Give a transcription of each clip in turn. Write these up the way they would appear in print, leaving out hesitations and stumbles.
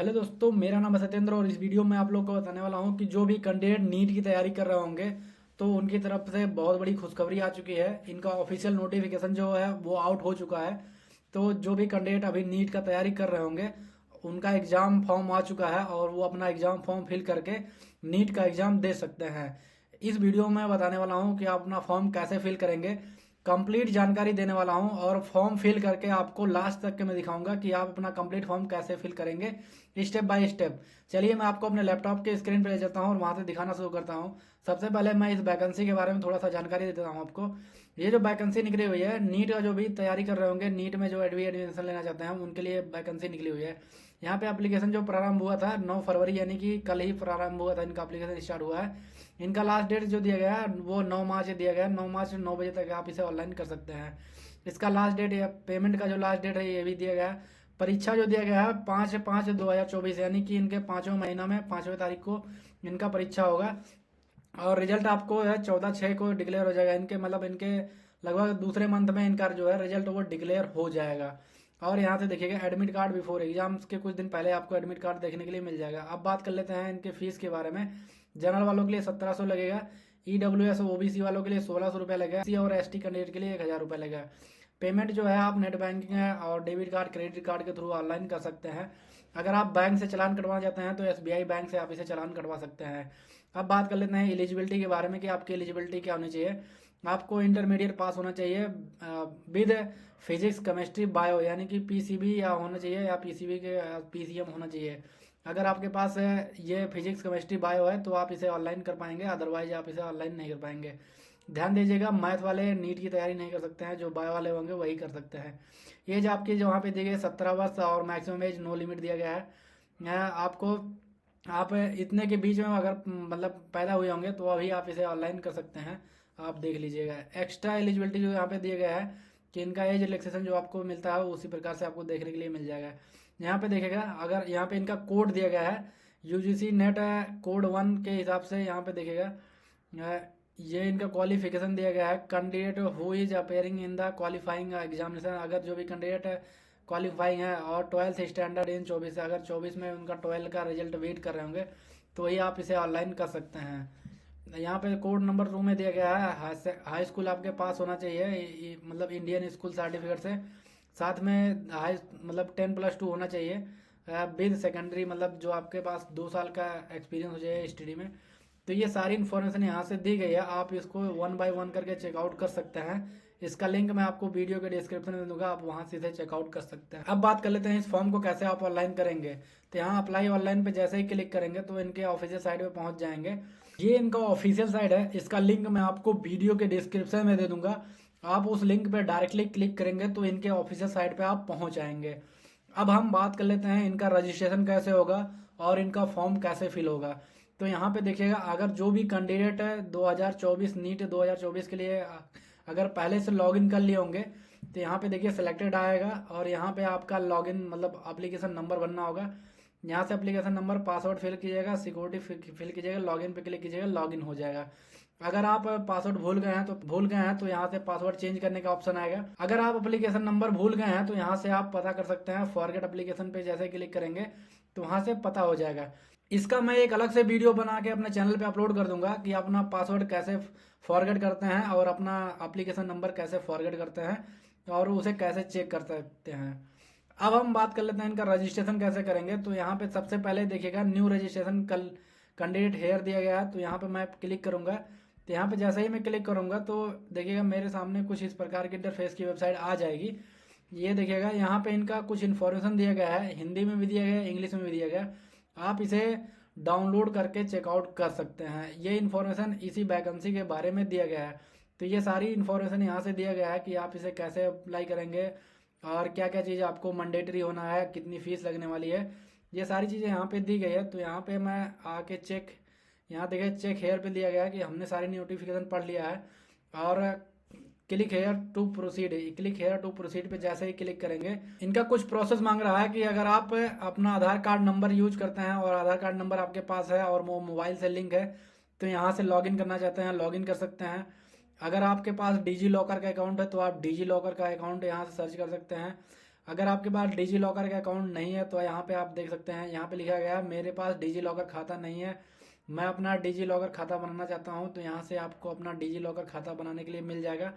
Hello दोस्तों, मेरा नाम है सत्येंद्र और इस वीडियो में आप लोग को बताने वाला हूं कि जो भी कैंडिडेट नीट की तैयारी कर रहे होंगे तो उनकी तरफ से बहुत बड़ी खुशखबरी आ चुकी है। इनका ऑफिशियल नोटिफिकेशन जो है वो आउट हो चुका है। तो जो भी कैंडिडेट अभी नीट का तैयारी कर रहे होंगे उनका एग्ज़ाम फॉर्म आ चुका है और वो अपना एग्ज़ाम फॉर्म फिल करके नीट का एग्ज़ाम दे सकते हैं। इस वीडियो में बताने वाला हूँ कि आप अपना फॉर्म कैसे फिल करेंगे, कंप्लीट जानकारी देने वाला हूं और फॉर्म फिल करके आपको लास्ट तक के मैं दिखाऊंगा कि आप अपना कंप्लीट फॉर्म कैसे फिल करेंगे स्टेप बाय स्टेप। चलिए मैं आपको अपने लैपटॉप के स्क्रीन पर ले जाता हूं और वहां से दिखाना शुरू करता हूं। सबसे पहले मैं इस वैकेंसी के बारे में थोड़ा सा जानकारी देता हूं आपको। ये जो वैकेंसी निकली हुई है नीट का, जो भी तैयारी कर रहे होंगे, नीट में जो एडमिशन लेना चाहते हैं उनके लिए वैकेंसी निकली हुई है। यहाँ पे एप्लीकेशन जो प्रारंभ हुआ था 9 फरवरी, यानी कि कल ही प्रारंभ हुआ था, इनका एप्लीकेशन स्टार्ट हुआ है। इनका लास्ट डेट जो दिया गया है वो 9 मार्च दिया गया है। 9 मार्च 9 बजे तक आप इसे ऑनलाइन कर सकते हैं। इसका लास्ट डेट या पेमेंट का जो लास्ट डेट है ये भी दिया गया है। परीक्षा जो दिया गया है 5/5/2024, यानी कि इनके पाँचवें महीना में 5वीं तारीख को इनका परीक्षा होगा। और रिजल्ट आपको है 14/6 को डिक्लेयर हो जाएगा। इनके मतलब इनके लगभग दूसरे मंथ में इनका जो है रिजल्ट वो डिक्लेयर हो जाएगा। और यहाँ से देखिएगा एडमिट कार्ड बिफोर एग्जाम्स के कुछ दिन पहले आपको एडमिट कार्ड देखने के लिए मिल जाएगा। अब बात कर लेते हैं इनके फीस के बारे में। जनरल वालों के लिए 1700 लगेगा। EWS OBC वालों के लिए 1600 रुपये लगेगा। SC और ST कैंडिडेट के लिए 1000 रुपये लगेगा। पेमेंट जो है आप नेट बैंकिंग है और डेबिट कार्ड क्रेडिट कार्ड के थ्रू ऑनलाइन कर सकते हैं। अगर आप बैंक से चालान कटवाना चाहते हैं तो SBI बैंक से आप इसे चालान कटवा सकते हैं। अब बात कर लेते हैं एलिजिबिलिटी के बारे में कि आपकी एलिजिबिलिटी क्या होनी चाहिए। आपको इंटरमीडिएट पास होना चाहिए विद फिजिक्स केमिस्ट्री बायो, यानी कि PCB या होना चाहिए या PCB के PCM होना चाहिए। अगर आपके पास ये फिजिक्स केमिस्ट्री बायो है तो आप इसे ऑनलाइन कर पाएंगे, अदरवाइज आप इसे ऑनलाइन नहीं कर पाएंगे। ध्यान दीजिएगा, मैथ वाले नीट की तैयारी नहीं कर सकते हैं, जो बायो वाले होंगे वही कर सकते हैं। एज आपकी जो वहाँ पे दी गई 17 वर्ष और मैक्सिमम एज नो लिमिट दिया गया है। आपको आप इतने के बीच में अगर मतलब पैदा हुए होंगे तो अभी आप इसे ऑनलाइन कर सकते हैं। आप देख लीजिएगा एक्स्ट्रा एलिजिबिलिटी जो यहाँ पे दिया गया है कि इनका एज रिलैक्सेशन जो आपको मिलता है उसी प्रकार से आपको देखने के लिए मिल जाएगा। यहाँ पे देखिएगा, अगर यहाँ पे इनका कोड दिया गया है UGC नेट कोड 1 के हिसाब से, यहाँ पे देखिएगा ये इनका क्वालिफिकेशन दिया गया है। Candidate who is appearing in the qualifying examination, अगर जो भी कैंडिडेट क्वालिफाइंग है और 12th स्टैंडर्ड इन 24 से, अगर 24 में उनका 12 का रिजल्ट वेट कर रहे होंगे तो ही आप इसे ऑनलाइन कर सकते हैं। यहाँ पे कोड नंबर 2 में दिया गया है हाई स्कूल आपके पास होना चाहिए, मतलब इंडियन स्कूल सर्टिफिकेट से। साथ में हाई मतलब 10+2 होना चाहिए विद सेकेंडरी, मतलब जो आपके पास 2 साल का एक्सपीरियंस हो जाए स्टडी में। तो ये सारी इन्फॉर्मेशन यहाँ से दी गई है, आप इसको 1 बाय 1 करके चेकआउट कर सकते हैं। इसका लिंक मैं आपको वीडियो के डिस्क्रिप्शन में दूंगा, आप वहां से इसे चेकआउट कर सकते हैं। अब बात कर लेते हैं इस फॉर्म को कैसे आप ऑनलाइन करेंगे। तो यहाँ अप्लाई ऑनलाइन पे जैसे ही क्लिक करेंगे तो इनके ऑफिशियल साइट पे पहुंच जाएंगे। ये इनका ऑफिशियल साइट है, इसका लिंक मैं आपको वीडियो के डिस्क्रिप्शन में दे दूंगा। आप उस लिंक पे डायरेक्टली क्लिक करेंगे तो इनके ऑफिशियल साइट पे आप पहुंच जाएंगे। अब हम बात कर लेते हैं इनका रजिस्ट्रेशन कैसे होगा और इनका फॉर्म कैसे फिल होगा। तो यहाँ पे देखिएगा, अगर जो भी कैंडिडेट है 2024 नीट 2024 के लिए अगर पहले से लॉगिन कर लिए होंगे तो यहाँ पे देखिए सिलेक्टेड आएगा और यहाँ पे आपका लॉगिन मतलब एप्लीकेशन नंबर भरना होगा। यहाँ से एप्लीकेशन नंबर पासवर्ड फिल कीजिएगा, सिक्योरिटी फिल कीजिएगा, लॉगिन पे क्लिक कीजिएगा, लॉगिन हो जाएगा। अगर आप पासवर्ड भूल गए हैं तो यहाँ से पासवर्ड चेंज करने का ऑप्शन आएगा। अगर आप एप्लीकेशन नंबर भूल गए हैं तो यहाँ से आप पता कर सकते हैं, फॉरगेट एप्लीकेशन पे जैसे क्लिक करेंगे तो वहाँ से पता हो जाएगा। इसका मैं एक अलग से वीडियो बना के अपने चैनल पे अपलोड कर दूंगा कि अपना पासवर्ड कैसे फॉरगेट करते हैं और अपना एप्लीकेशन नंबर कैसे फॉरगेट करते हैं और उसे कैसे चेक कर सकते हैं। अब हम बात कर लेते हैं इनका रजिस्ट्रेशन कैसे करेंगे। तो यहाँ पे सबसे पहले देखिएगा न्यू रजिस्ट्रेशन कल कैंडिडेट हेयर दिया गया है, तो यहाँ पे मैं क्लिक करूंगा। तो यहाँ पे जैसे ही मैं क्लिक करूंगा तो देखिएगा मेरे सामने कुछ इस प्रकार की इंटरफेस की वेबसाइट आ जाएगी। ये देखिएगा यहाँ पे इनका कुछ इन्फॉर्मेशन दिया गया है, हिंदी में भी दिया गया है, इंग्लिश में भी दिया गया है। आप इसे डाउनलोड करके चेकआउट कर सकते हैं। ये इन्फॉर्मेशन इसी वैकेंसी के बारे में दिया गया है। तो ये सारी इन्फॉर्मेशन यहाँ से दिया गया है कि आप इसे कैसे अप्लाई करेंगे और क्या क्या चीज़ आपको मैंडेटरी होना है, कितनी फीस लगने वाली है। ये सारी चीज़ें यहाँ पे दी गई है। तो यहाँ पे मैं आके यहाँ देखिए चेक हेयर पे दिया गया है कि हमने सारी नोटिफिकेशन पढ़ लिया है। और क्लिक हेयर टू प्रोसीड पे जैसे ही क्लिक करेंगे इनका कुछ प्रोसेस मांग रहा है कि अगर आप अपना आधार कार्ड नंबर यूज करते हैं और आधार कार्ड नंबर आपके पास है और वो मोबाइल से लिंक है तो यहाँ से लॉगिन करना चाहते हैं, लॉगिन कर सकते हैं। अगर आपके पास डिजी लॉकर का अकाउंट है तो आप डिजी लॉकर का अकाउंट यहाँ से सर्च कर सकते हैं। अगर आपके पास डिजी लॉकर का अकाउंट नहीं है तो यहाँ पे आप देख सकते हैं, यहाँ पे लिखा गया है मेरे पास डिजी लॉकर खाता नहीं है, मैं अपना डिजी लॉकर खाता बनाना चाहता हूँ। तो यहाँ से आपको अपना डिजी लॉकर खाता बनाने के लिए मिल जाएगा।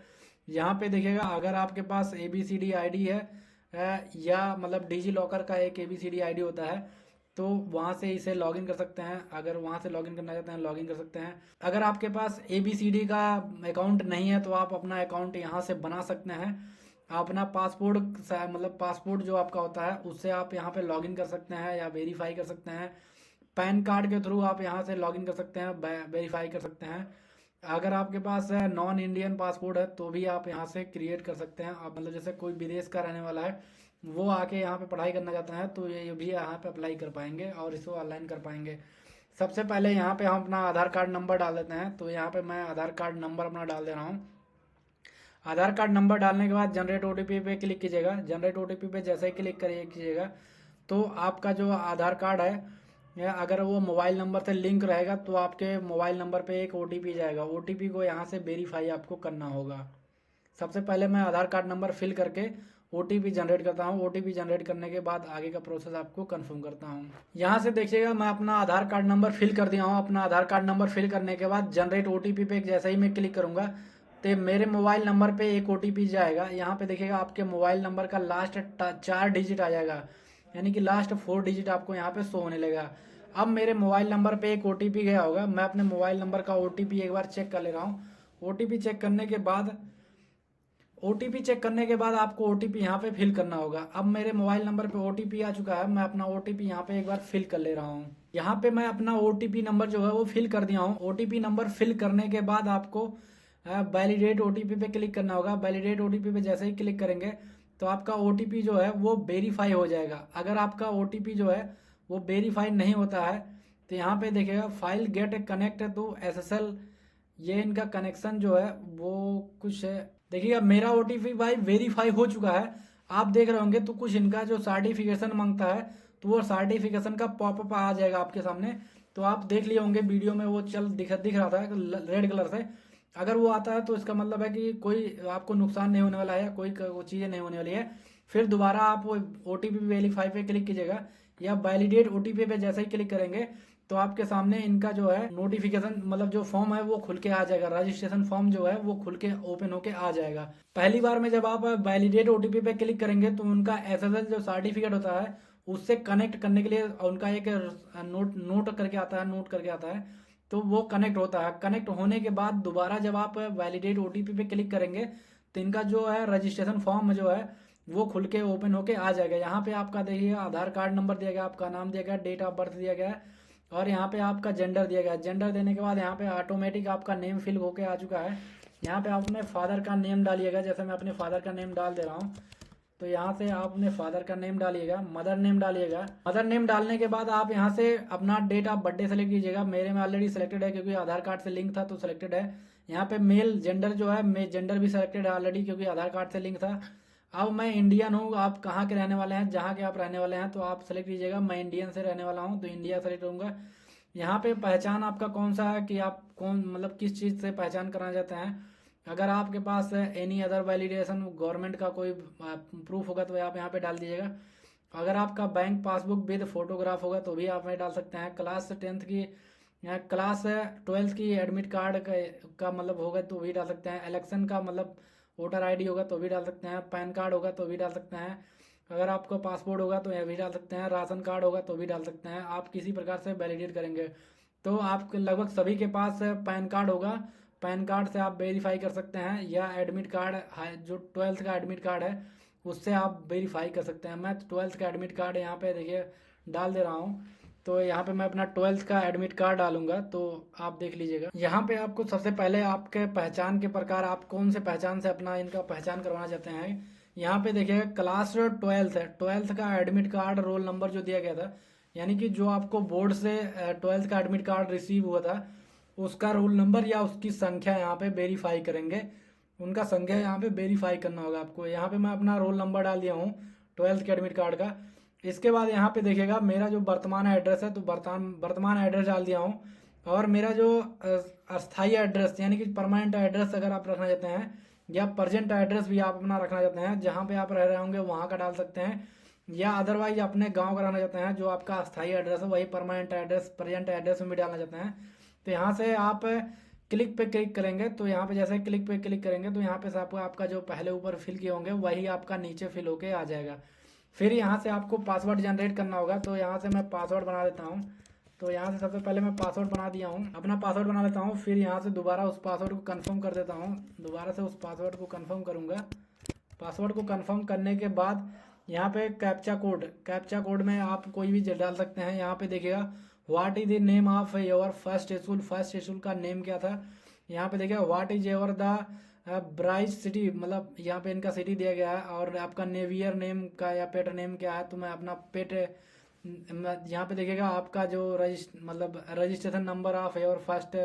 यहाँ पे देखिएगा अगर आपके पास ABCD आईडी है या मतलब डिजी लॉकर का एक ABCD आईडी होता है, तो वहाँ से इसे लॉगिन कर सकते हैं। अगर वहाँ से लॉगिन करना चाहते हैं लॉगिन कर सकते हैं। अगर आपके पास ABCD का अकाउंट नहीं है तो आप अपना अकाउंट यहाँ से बना सकते हैं। आप अपना पासपोर्ट मतलब पासपोर्ट जो आपका होता है उससे आप यहाँ पे लॉगिन कर सकते हैं या वेरीफाई कर सकते हैं। पैन कार्ड के थ्रू आप यहाँ से लॉगिन कर सकते हैं, वेरीफाई कर सकते हैं। अगर आपके पास नॉन इंडियन पासपोर्ट है तो भी आप यहाँ से क्रिएट कर सकते हैं। आप मतलब जैसे कोई विदेश का रहने वाला है वो आके यहाँ पे पढ़ाई करना चाहता है तो ये भी यहाँ पे अप्लाई कर पाएंगे और इसको ऑनलाइन कर पाएंगे। सबसे पहले यहाँ पे हम अपना आधार कार्ड नंबर डाल देते हैं। तो यहाँ पे मैं आधार कार्ड नंबर अपना डाल दे रहा हूँ। आधार कार्ड नंबर डालने के बाद जनरेट OTP पे क्लिक कीजिएगा। जनरेट OTP पे जैसे ही क्लिक कीजिएगा तो आपका जो आधार कार्ड है या अगर वो मोबाइल नंबर से लिंक रहेगा तो आपके मोबाइल नंबर पे एक OTP जाएगा। OTP को यहाँ से वेरीफाई आपको करना होगा। सबसे पहले मैं आधार कार्ड नंबर फिल करके OTP जनरेट करता हूँ। OTP जनरेट करने के बाद आगे का प्रोसेस आपको कंफर्म करता हूँ। यहाँ से देखिएगा मैं अपना आधार कार्ड नंबर फिल कर दिया हूँ। अपना आधार कार्ड नंबर फिल करने के बाद जनरेट OTP पे जैसे ही मैं क्लिक करूँगा तो मेरे मोबाइल नंबर पे एक OTP जाएगा। यहाँ पे देखिएगा आपके मोबाइल नंबर का लास्ट 4 डिजिट आ जाएगा, यानी कि लास्ट 4 डिजिट आपको यहाँ पे शो होने लगेगा। अब मेरे मोबाइल नंबर पे एक OTP गया होगा, मैं अपने मोबाइल नंबर का OTP एक बार चेक कर ले रहा हूँ। OTP चेक करने के बाद आपको OTP यहाँ पे फिल करना होगा। अब मेरे मोबाइल नंबर पे OTP आ चुका है, मैं अपना OTP यहाँ पे एक बार फिल कर ले रहा हूँ। यहाँ पे मैं अपना OTP नंबर जो है वो फिल कर दिया हूँ। OTP नंबर फिल करने के बाद आपको वैलिडेट OTP पे क्लिक करना होगा। वैलिडेट OTP पे जैसे ही क्लिक करेंगे तो आपका OTP जो है वो वेरीफाई हो जाएगा। अगर आपका OTP जो है वो वेरीफाई नहीं होता है तो यहाँ पे देखिएगा file get connect to SSL, ये इनका कनेक्शन जो है वो कुछ है। देखिएगा मेरा OTP भाई वेरीफाई हो चुका है, आप देख रहे होंगे। तो कुछ इनका जो सर्टिफिकेशन मांगता है तो वो सर्टिफिकेशन का पॉपअप आ जाएगा आपके सामने। तो आप देख लिए होंगे वीडियो में वो दिख रहा था रेड कलर से। अगर वो आता है तो इसका मतलब है कि कोई आपको नुकसान नहीं होने वाला है, कोई चीज़ें नहीं होने वाली है। फिर दोबारा आप OTP वेरीफाई पे क्लिक कीजिएगा या वैलिडेट OTP पे जैसे ही क्लिक करेंगे तो आपके सामने इनका जो है नोटिफिकेशन मतलब जो फॉर्म है वो खुल के आ जाएगा। रजिस्ट्रेशन फॉर्म जो है वो खुल के ओपन होके आ जाएगा। पहली बार में जब आप वैलिडेट OTP पे क्लिक करेंगे तो उनका SSL जो सर्टिफिकेट होता है उससे कनेक्ट करने के लिए उनका एक नोट करके आता है तो वो कनेक्ट होता है। कनेक्ट होने के बाद दोबारा जब आप वैलिडेट OTP पे क्लिक करेंगे तो इनका जो है रजिस्ट्रेशन फॉर्म जो है वो खुल के ओपन होके आ जाएगा। यहाँ पे आपका देखिए आधार कार्ड नंबर दिया गया, आपका नाम दिया गया, डेट ऑफ बर्थ दिया गया है और यहाँ पे आपका जेंडर दिया गया। जेंडर देने के बाद यहाँ पे ऑटोमेटिक आपका नेम फिल होके आ चुका है। यहाँ पे आप अपने फादर का नेम डालिएगा, जैसे मैं अपने फादर का नेम डाल दे रहा हूँ। तो यहाँ से आप अपने फादर का नेम डालिएगा, मदर नेम डालिएगा। मदर नेम डालने के बाद आप यहाँ से अपना डेट ऑफ बर्थडे सेलेक्ट कीजिएगा। मेरे में ऑलरेडी सेलेक्टेड है क्योंकि आधार कार्ड से लिंक था तो सिलेक्टेड है। यहाँ पे मेल जेंडर जो है जेंडर भी सिलेक्टेड है ऑलरेडी क्योंकि आधार कार्ड से लिंक था। अब मैं इंडियन हूँ, आप कहाँ के रहने वाले हैं, जहाँ के आप रहने वाले हैं तो आप सेलेक्ट कीजिएगा। मैं इंडियन से रहने वाला हूँ तो इंडिया सेलेक्ट करूँगा। यहाँ पे पहचान आपका कौन सा है कि आप कौन मतलब किस चीज़ से पहचान करना चाहते हैं। अगर आपके पास एनी अदर वैलिडेशन गवर्नमेंट का कोई प्रूफ होगा तो आप यहाँ पे डाल दीजिएगा। अगर आपका बैंक पासबुक विद फोटोग्राफ होगा तो भी आप में डाल सकते हैं। क्लास 10th की या क्लास 12th की एडमिट कार्ड का मतलब होगा तो भी डाल सकते हैं। इलेक्शन का मतलब वोटर ID होगा तो भी डाल सकते हैं। पैन कार्ड होगा तो भी डाल सकते हैं। अगर आपका पासपोर्ट होगा तो यह भी डाल सकते हैं। राशन कार्ड होगा तो भी डाल सकते हैं। आप किसी प्रकार से वैलिडेट करेंगे तो आपके लगभग सभी के पास पैन कार्ड होगा, पैन कार्ड से आप वेरीफाई कर सकते हैं या एडमिट कार्ड जो 12th का एडमिट कार्ड है उससे आप वेरीफाई कर सकते हैं। मैं 12th का एडमिट कार्ड यहाँ पे देखिए डाल दे रहा हूँ। तो यहाँ पे मैं अपना 12th का एडमिट कार्ड डालूंगा तो आप देख लीजिएगा। यहाँ पे आपको सबसे पहले आपके पहचान के प्रकार आप कौन से पहचान से अपना इनका पहचान करवाना चाहते हैं। यहाँ पे देखिएगा क्लास 12th है, 12th का एडमिट कार्ड रोल नंबर जो दिया गया था, यानी कि जो आपको बोर्ड से 12th का एडमिट कार्ड रिसीव हुआ था उसका रोल नंबर या उसकी संख्या यहाँ पे वेरीफाई करेंगे। उनका संख्या यहाँ पे वेरीफाई करना होगा आपको। यहाँ पे मैं अपना रोल नंबर डाल दिया हूँ 12th के एडमिट कार्ड का। इसके बाद यहाँ पे देखिएगा मेरा जो वर्तमान एड्रेस है तो वर्तमान एड्रेस डाल दिया हूँ। और मेरा जो अस्थाई एड्रेस यानी कि परमानेंट एड्रेस अगर आप रखना चाहते हैं या प्रेजेंट एड्रेस भी आप अपना रखना चाहते हैं, जहाँ पे आप रह रहे होंगे वहाँ का डाल सकते हैं, या अदरवाइज अपने गांव का रहना चाहते हैं, जो आपका अस्थाई एड्रेस है वही परमानेंट एड्रेस प्रेजेंट एड्रेस में भी डालना चाहते हैं, तो यहाँ से आप क्लिक पे क्लिक करेंगे। तो यहाँ पे जैसे क्लिक पे क्लिक करेंगे तो यहाँ पे से आपको आपका जो पहले ऊपर फिल किए होंगे वही आपका नीचे फिल होके आ जाएगा। फिर यहाँ से आपको पासवर्ड जनरेट करना होगा। तो यहाँ से मैं पासवर्ड बना देता हूँ। तो यहाँ से सबसे पहले मैं पासवर्ड बना दिया हूँ, अपना पासवर्ड बना लेता हूँ। फिर यहाँ से दोबारा उस पासवर्ड को कंफर्म कर देता हूँ, दोबारा से उस पासवर्ड को कंफर्म करूँगा। पासवर्ड को कंफर्म करने के बाद यहाँ पे कैप्चा कोड में आप कोई भी डाल सकते हैं। यहाँ पे देखिएगा what is the name of your first school का नेम क्या था। यहाँ पे देखिएगा what is your the bright city, मतलब यहाँ पे इनका सिटी दिया गया है। और आपका नेवियर नेम का या पेट नेम क्या है, तो मैं अपना पेट, यहाँ पे देखिएगा आपका जो मतलब registration number of your first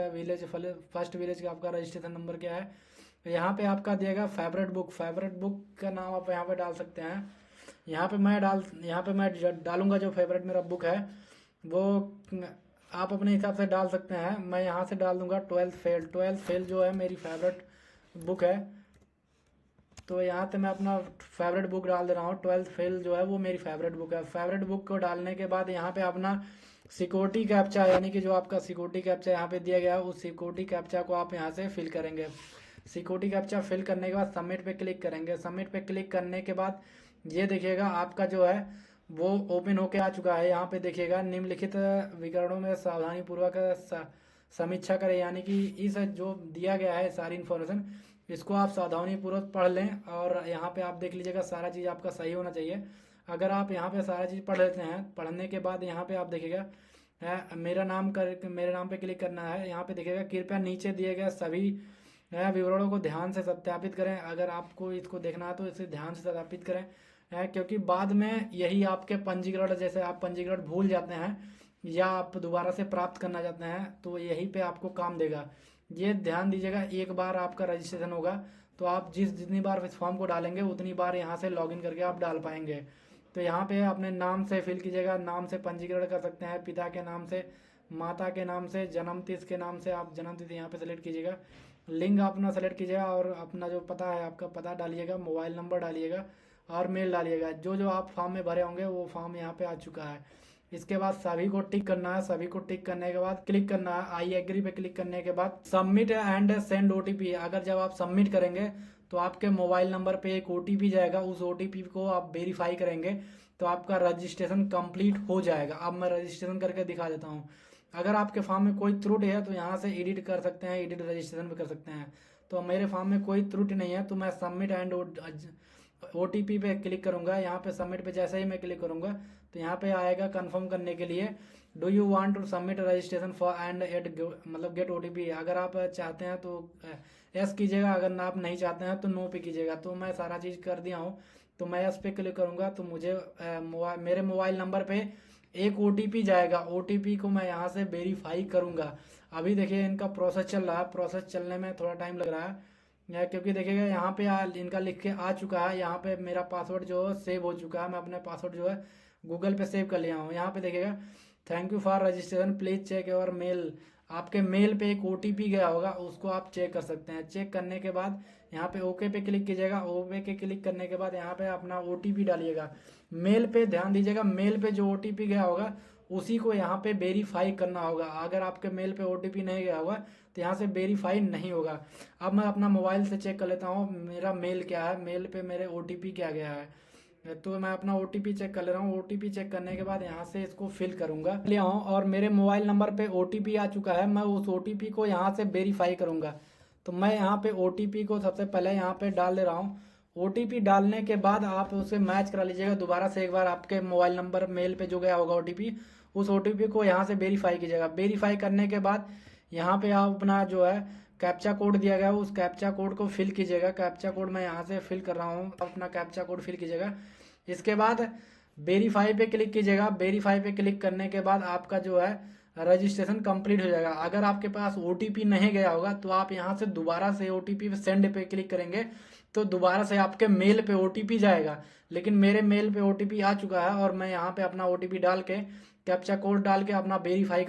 village का आपका रजिस्ट्रेशन नंबर क्या है। यहाँ पे आपका दिएगा फेवरेट बुक का नाम आप यहाँ पे डाल सकते हैं। यहाँ पे मैं डालूंगा जो फेवरेट मेरा बुक है वो आप अपने हिसाब से डाल सकते हैं। मैं यहाँ से डाल दूंगा ट्वेल्थ फेल जो है मेरी फेवरेट बुक है। तो यहाँ से मैं अपना फेवरेट बुक डाल दे रहा हूँ, ट्वेल्थ फेल जो है वो मेरी फेवरेट बुक है। फेवरेट बुक को डालने के बाद यहाँ पे अपना सिक्योरिटी कैप्चा, यानी कि जो आपका सिक्योरिटी कैप्चा यहाँ पे दिया गया है उस सिक्योरिटी कैप्चा को आप यहाँ से फिल करेंगे। सिक्योरिटी कैप्चा फिल करने के बाद सबमिट पे क्लिक करेंगे। सबमिट पे क्लिक करने के बाद ये देखिएगा आपका जो है वो ओपन होके आ चुका है। यहाँ पे देखिएगा निम्नलिखित विवरणों में सावधानी पूर्वक समीक्षा करें, यानी कि इस जो दिया गया है सारी इन्फॉर्मेशन इसको आप सावधानी पूर्वक पढ़ लें। और यहाँ पे आप देख लीजिएगा सारा चीज़ आपका सही होना चाहिए। अगर आप यहाँ पे सारा चीज़ पढ़ लेते हैं, पढ़ने के बाद यहाँ पे आप देखिएगा मेरे नाम पे क्लिक करना है। यहाँ पे देखिएगा कृपया नीचे दिए गए सभी विवरणों को ध्यान से सत्यापित करें। अगर आपको इसको देखना है तो इसे ध्यान से सत्यापित करें, क्योंकि बाद में यही आपके पंजीकरण, जैसे आप पंजीकरण भूल जाते हैं या आप दोबारा से प्राप्त करना चाहते हैं तो यहीं पे आपको काम देगा। ये ध्यान दीजिएगा, एक बार आपका रजिस्ट्रेशन होगा तो आप जितनी बार इस फॉर्म को डालेंगे उतनी बार यहाँ से लॉगिन करके आप डाल पाएंगे। तो यहाँ पे अपने नाम से फिल कीजिएगा, नाम से पंजीकरण कर सकते हैं, पिता के नाम से, माता के नाम से, जन्म तिथि के नाम से आप जन्म तिथि यहाँ पे सेलेक्ट कीजिएगा, लिंग अपना सेलेक्ट कीजिएगा और अपना जो पता है आपका पता डालिएगा, मोबाइल नंबर डालिएगा और मेल डालिएगा। जो जो आप फॉर्म में भरे होंगे वो फॉर्म यहाँ पे आ चुका है। इसके बाद सभी को टिक करना है। सभी को टिक करने के बाद क्लिक करना है आई एग्री पे क्लिक करने के बाद सबमिट एंड सेंड ओटीपी। अगर जब आप सबमिट करेंगे तो आपके मोबाइल नंबर पे एक ओटीपी जाएगा, उस ओटीपी को आप वेरीफाई करेंगे तो आपका रजिस्ट्रेशन कंप्लीट हो जाएगा। अब मैं रजिस्ट्रेशन करके दिखा देता हूँ। अगर आपके फॉर्म में कोई त्रुटि है तो यहाँ से एडिट कर सकते हैं, एडिट रजिस्ट्रेशन भी कर सकते हैं। तो मेरे फॉर्म में कोई त्रुटि नहीं है तो मैं सबमिट एंड ओटीपी पे क्लिक करूंगा। यहाँ पे सबमिट पे जैसे ही मैं क्लिक करूंगा तो यहाँ पे आएगा कंफर्म करने के लिए, do you want to submit registration for and at मतलब गेट ओटीपी। अगर आप चाहते हैं तो यस कीजिएगा, अगर आप नहीं चाहते हैं तो नो पे कीजिएगा। तो मैं सारा चीज़ कर दिया हूँ तो मैं यस पे क्लिक करूंगा तो मुझे मेरे मोबाइल नंबर पे एक ओटीपी जाएगा। ओटीपी को मैं यहाँ से वेरीफाई करूंगा। अभी देखिए इनका प्रोसेस चल रहा है, प्रोसेस चलने में थोड़ा टाइम लग रहा है क्योंकि देखिएगा यहाँ पे इनका लिख के आ चुका है। यहाँ पे मेरा पासवर्ड जो है सेव हो चुका है, मैं अपना पासवर्ड जो है गूगल पे सेव कर लिया हूँ। यहाँ पे देखिएगा thank you for registration, please check your mail. आपके मेल पे एक ओटीपी गया होगा, उसको आप चेक कर सकते हैं। चेक करने के बाद यहाँ पे ओके पे क्लिक कीजिएगा। ओके के क्लिक करने के बाद यहाँ पे अपना ओटीपी डालिएगा। मेल पे ध्यान दीजिएगा, मेल पे जो ओटीपी गया होगा उसी को यहाँ पे वेरीफाई करना होगा। अगर आपके मेल पे ओटीपी नहीं गया होगा तो यहाँ से वेरीफाई नहीं होगा। अब मैं अपना मोबाइल से चेक कर लेता हूँ मेरा मेल क्या है, मेल पे मेरे ओटीपी क्या गया है। तो मैं अपना ओटीपी चेक कर ले रहा हूँ। ओटीपी चेक करने के बाद यहाँ से इसको फिल करूंगा ले आऊँ और मेरे मोबाइल नंबर पे ओटीपी आ चुका है। मैं उस ओटीपी को यहाँ से वेरीफाई करूंगा। तो मैं यहाँ पे ओटीपी को सबसे पहले यहाँ पे डाल दे रहा हूँ। ओटीपी डालने के बाद आप उसे मैच करा लीजिएगा दोबारा से एक बार। आपके मोबाइल नंबर मेल पे जो गया होगा ओटीपी, उस ओटीपी को यहाँ से वेरीफाई कीजिएगा। वेरीफाई करने के बाद यहाँ पे आप अपना जो है कैप्चा कोड दिया गया है उस कैप्चा कोड को फिल कीजिएगा। कैप्चा कोड मैं यहाँ से फिल कर रहा हूँ, अपना कैप्चा कोड फिल कीजिएगा। इसके बाद वेरीफाई पे क्लिक कीजिएगा। वेरीफाई पे क्लिक करने के बाद आपका जो है रजिस्ट्रेशन कंप्लीट हो जाएगा। अगर आपके पास ओटीपी नहीं गया होगा तो आप यहाँ से दोबारा से ओटीपी पे सेंड पे क्लिक करेंगे तो दोबारा से आपके मेल पे ओटीपी जाएगा। लेकिन मेरे मेल पे ओटीपी आ चुका है और मैं यहाँ पे अपना ओटीपी डाल के कैप्चा कोड डाल के अपना वेरीफाई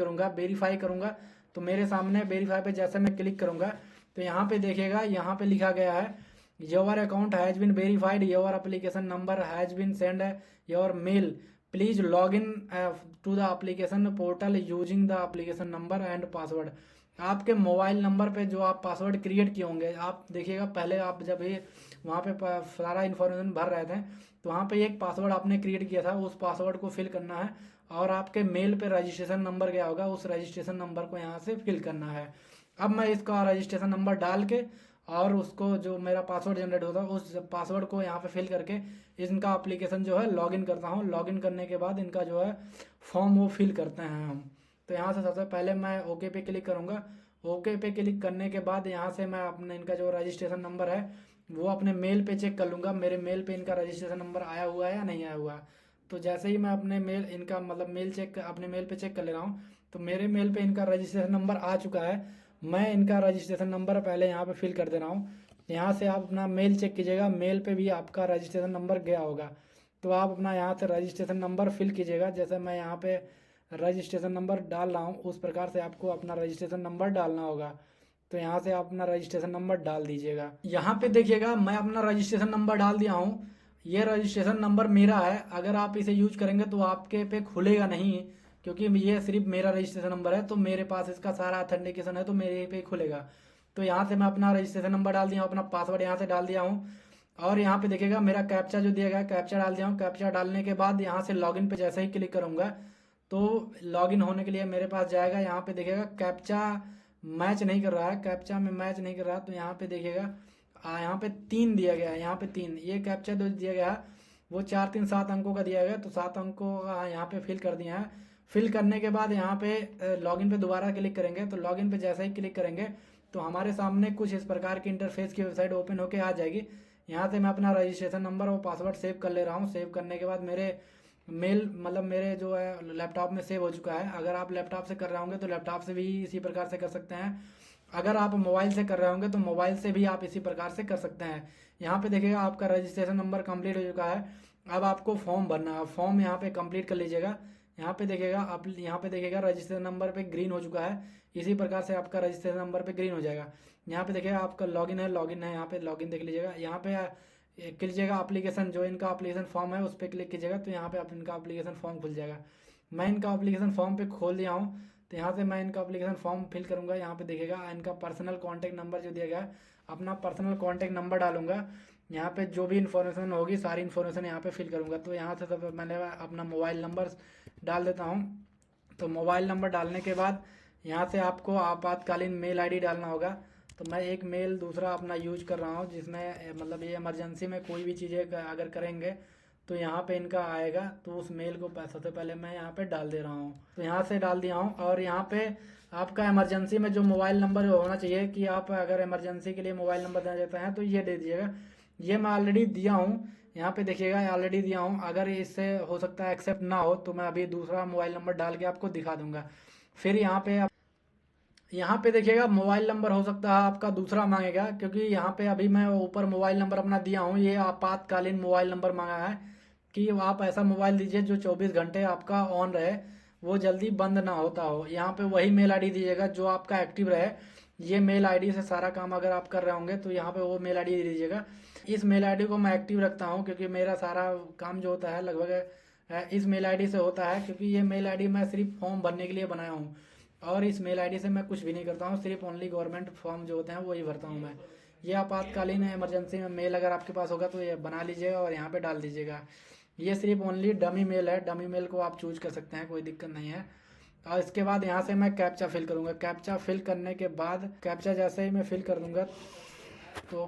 करूंगा। तो मेरे सामने वेरीफाई पे जैसे मैं क्लिक करूंगा तो यहाँ पे देखिएगा, यहाँ पे लिखा गया है your account has been verified, your application number has been send, your mail, please log in to the application portal using the application number and password. आपके मोबाइल नंबर पे जो आप पासवर्ड क्रिएट किए होंगे, आप देखिएगा पहले आप जब ये वहाँ पे सारा इन्फॉर्मेशन भर रहे थे तो वहाँ पे एक पासवर्ड आपने क्रिएट किया था, उस पासवर्ड को फिल करना है और आपके मेल पे रजिस्ट्रेशन नंबर गया होगा, उस रजिस्ट्रेशन नंबर को यहाँ से फिल करना है। अब मैं इसका रजिस्ट्रेशन नंबर डाल के और उसको जो मेरा पासवर्ड जनरेट होता है उस पासवर्ड को यहाँ पे फिल करके इनका एप्लीकेशन जो है लॉगिन करता हूँ। लॉगिन करने के बाद इनका जो है फॉर्म वो फिल करते हैं हम। तो यहाँ से सबसे पहले मैं ओके पे क्लिक करूँगा। ओके पे क्लिक करने के बाद यहाँ से मैं अपने इनका जो रजिस्ट्रेशन नंबर है वो अपने मेल पे चेक कर लूँगा, मेरे मेल पे इनका रजिस्ट्रेशन नंबर आया हुआ है या नहीं आया हुआ है। तो जैसे ही मैं अपने मेल इनका मतलब मेल चेक अपने मेल पे चेक कर ले रहा हूँ तो मेरे मेल पे इनका रजिस्ट्रेशन नंबर आ चुका है। मैं इनका रजिस्ट्रेशन नंबर पहले यहाँ पे फिल कर दे रहा हूँ। यहाँ से आप अपना मेल चेक कीजिएगा, मेल पे भी आपका रजिस्ट्रेशन नंबर गया होगा। तो आप अपना यहाँ से रजिस्ट्रेशन नंबर फिल कीजिएगा, जैसे मैं यहाँ पे रजिस्ट्रेशन नंबर डाल रहा हूँ उस प्रकार से आपको अपना रजिस्ट्रेशन नंबर डालना होगा। तो यहाँ से आप अपना रजिस्ट्रेशन नंबर डाल दीजिएगा। यहाँ पे देखिएगा मैं अपना रजिस्ट्रेशन नंबर डाल दिया हूँ। ये रजिस्ट्रेशन नंबर मेरा है, अगर आप इसे यूज करेंगे तो आपके पे खुलेगा नहीं, क्योंकि ये सिर्फ मेरा रजिस्ट्रेशन नंबर है तो मेरे पास इसका सारा ऑथेंटिकेशन है तो मेरे पे खुलेगा। तो यहाँ से मैं अपना रजिस्ट्रेशन नंबर डाल दिया हूँ, अपना पासवर्ड यहाँ से डाल दिया हूँ और यहाँ पे देखिएगा मेरा कैप्चा जो दिया गया है कैप्चा डाल दिया हूँ। कैप्चा डालने के बाद यहाँ से लॉगिन पे जैसे ही क्लिक करूँगा तो लॉगिन होने के लिए मेरे पास जाएगा। यहाँ पे देखिएगा कैप्चा मैच नहीं कर रहा है, कैप्चा में मैच नहीं कर रहा, तो यहाँ पे देखिएगा यहाँ पे 3 दिया गया है, यहाँ पे 3 ये कैप्चा जो दिया गया है वो 4 3 7 अंकों का दिया गया, तो 7 अंकों का यहाँ पे फिल कर दिया है। फिल करने के बाद यहाँ पे लॉगिन पे दोबारा क्लिक करेंगे, तो लॉगिन पे जैसे ही क्लिक करेंगे तो हमारे सामने कुछ इस प्रकार की इंटरफेस की वेबसाइट ओपन होके आ जाएगी। यहाँ से मैं अपना रजिस्ट्रेशन नंबर और पासवर्ड सेव कर ले रहा हूँ। सेव करने के बाद मेरे मेल मतलब मेरे जो है लैपटॉप में सेव हो चुका है। अगर आप लैपटॉप से कर रहे होंगे तो लैपटॉप से भी इसी प्रकार से कर सकते हैं, अगर आप मोबाइल से कर रहे होंगे तो मोबाइल से भी आप इसी प्रकार से कर सकते हैं। यहाँ पे देखिएगा आपका रजिस्ट्रेशन नंबर कंप्लीट हो चुका है। अब आपको फॉर्म भरना है, फॉर्म यहाँ पे कंप्लीट कर लीजिएगा। यहाँ पे देखिएगा आप यहाँ पे देखिएगा रजिस्ट्रेशन नंबर पे ग्रीन हो चुका है, इसी प्रकार से आपका रजिस्ट्रेशन नंबर पे ग्रीन हो जाएगा। यहाँ पे देखिएगा आपका लॉगिन है, लॉगिन है, यहाँ पे लॉगिन देख लीजिएगा। यहाँ पे कीजिएगा एप्लीकेशन, जो इनका एप्लीकेशन फॉर्म है उस पर क्लिक कीजिएगा तो यहाँ पे आप इनका एप्लीकेशन फॉर्म खुल जाएगा। मैं इनका एप्लीकेशन फॉर्म पे खोल दिया हूँ, तो यहाँ से मैं इनका एप्लीकेशन फॉर्म फिल करूँगा। यहाँ पे देखिएगा इनका पर्सनल कॉन्टैक्ट नंबर जो दिया गया है, अपना पर्सनल कॉन्टैक्ट नंबर डालूंगा। यहाँ पे जो भी इन्फॉर्मेशन होगी सारी इन्फॉर्मेशन यहाँ पे फिल करूँगा। तो यहाँ से सब मैंने अपना मोबाइल नंबर डाल देता हूँ। तो मोबाइल नंबर डालने के बाद यहाँ से आपको आपातकालीन मेल आईडी डालना होगा। तो मैं एक मेल दूसरा अपना यूज कर रहा हूँ जिसमें मतलब ये इमरजेंसी में कोई भी चीज़ें अगर करेंगे तो यहाँ पे इनका आएगा, तो उस मेल को सबसे पहले मैं यहाँ पे डाल दे रहा हूँ। तो यहाँ से डाल दिया हूँ और यहाँ पे आपका इमरजेंसी में जो मोबाइल नंबर होना चाहिए कि आप अगर इमरजेंसी के लिए मोबाइल नंबर देना चाहते हैं तो ये दे दीजिएगा। ये मैं ऑलरेडी दिया हूँ, यहाँ पे देखिएगा ऑलरेडी दिया हूँ। अगर इससे हो सकता है एक्सेप्ट ना हो तो मैं अभी दूसरा मोबाइल नंबर डाल के आपको दिखा दूंगा। फिर यहाँ पे देखिएगा मोबाइल नंबर हो सकता है आपका दूसरा मांगेगा, क्योंकि यहाँ पे अभी मैं ऊपर मोबाइल नंबर अपना दिया हूँ, ये आपातकालीन मोबाइल नंबर मांगा है कि आप ऐसा मोबाइल दीजिए जो 24 घंटे आपका ऑन रहे, वो जल्दी बंद ना होता हो। यहाँ पे वही मेल आईडी दीजिएगा जो आपका एक्टिव रहे। ये मेल आईडी से सारा काम अगर आप कर रहे होंगे तो यहाँ पे वो मेल आईडी दे दीजिएगा। इस मेल आईडी को मैं एक्टिव रखता हूँ क्योंकि मेरा सारा काम जो होता है लगभग इस मेल आईडी से होता है, क्योंकि ये मेल आईडी मैं सिर्फ फॉर्म भरने के लिए बनाया हूँ और इस मेल आईडी से मैं कुछ भी नहीं करता हूँ, सिर्फ ओनली गवर्नमेंट फॉर्म जो होते हैं वही भरता हूँ मैं। ये आपातकालीन इमरजेंसी में मेल अगर आपके पास होगा तो ये बना लीजिएगा और यहाँ पे डाल दीजिएगा। ये सिर्फ ओनली डमी मेल है, डमी मेल को आप चूज कर सकते हैं, कोई दिक्कत नहीं है। और इसके बाद यहाँ से मैं कैप्चा फिल करूँगा। कैप्चा फिल करने के बाद कैप्चा जैसे ही मैं फिल कर दूंगा तो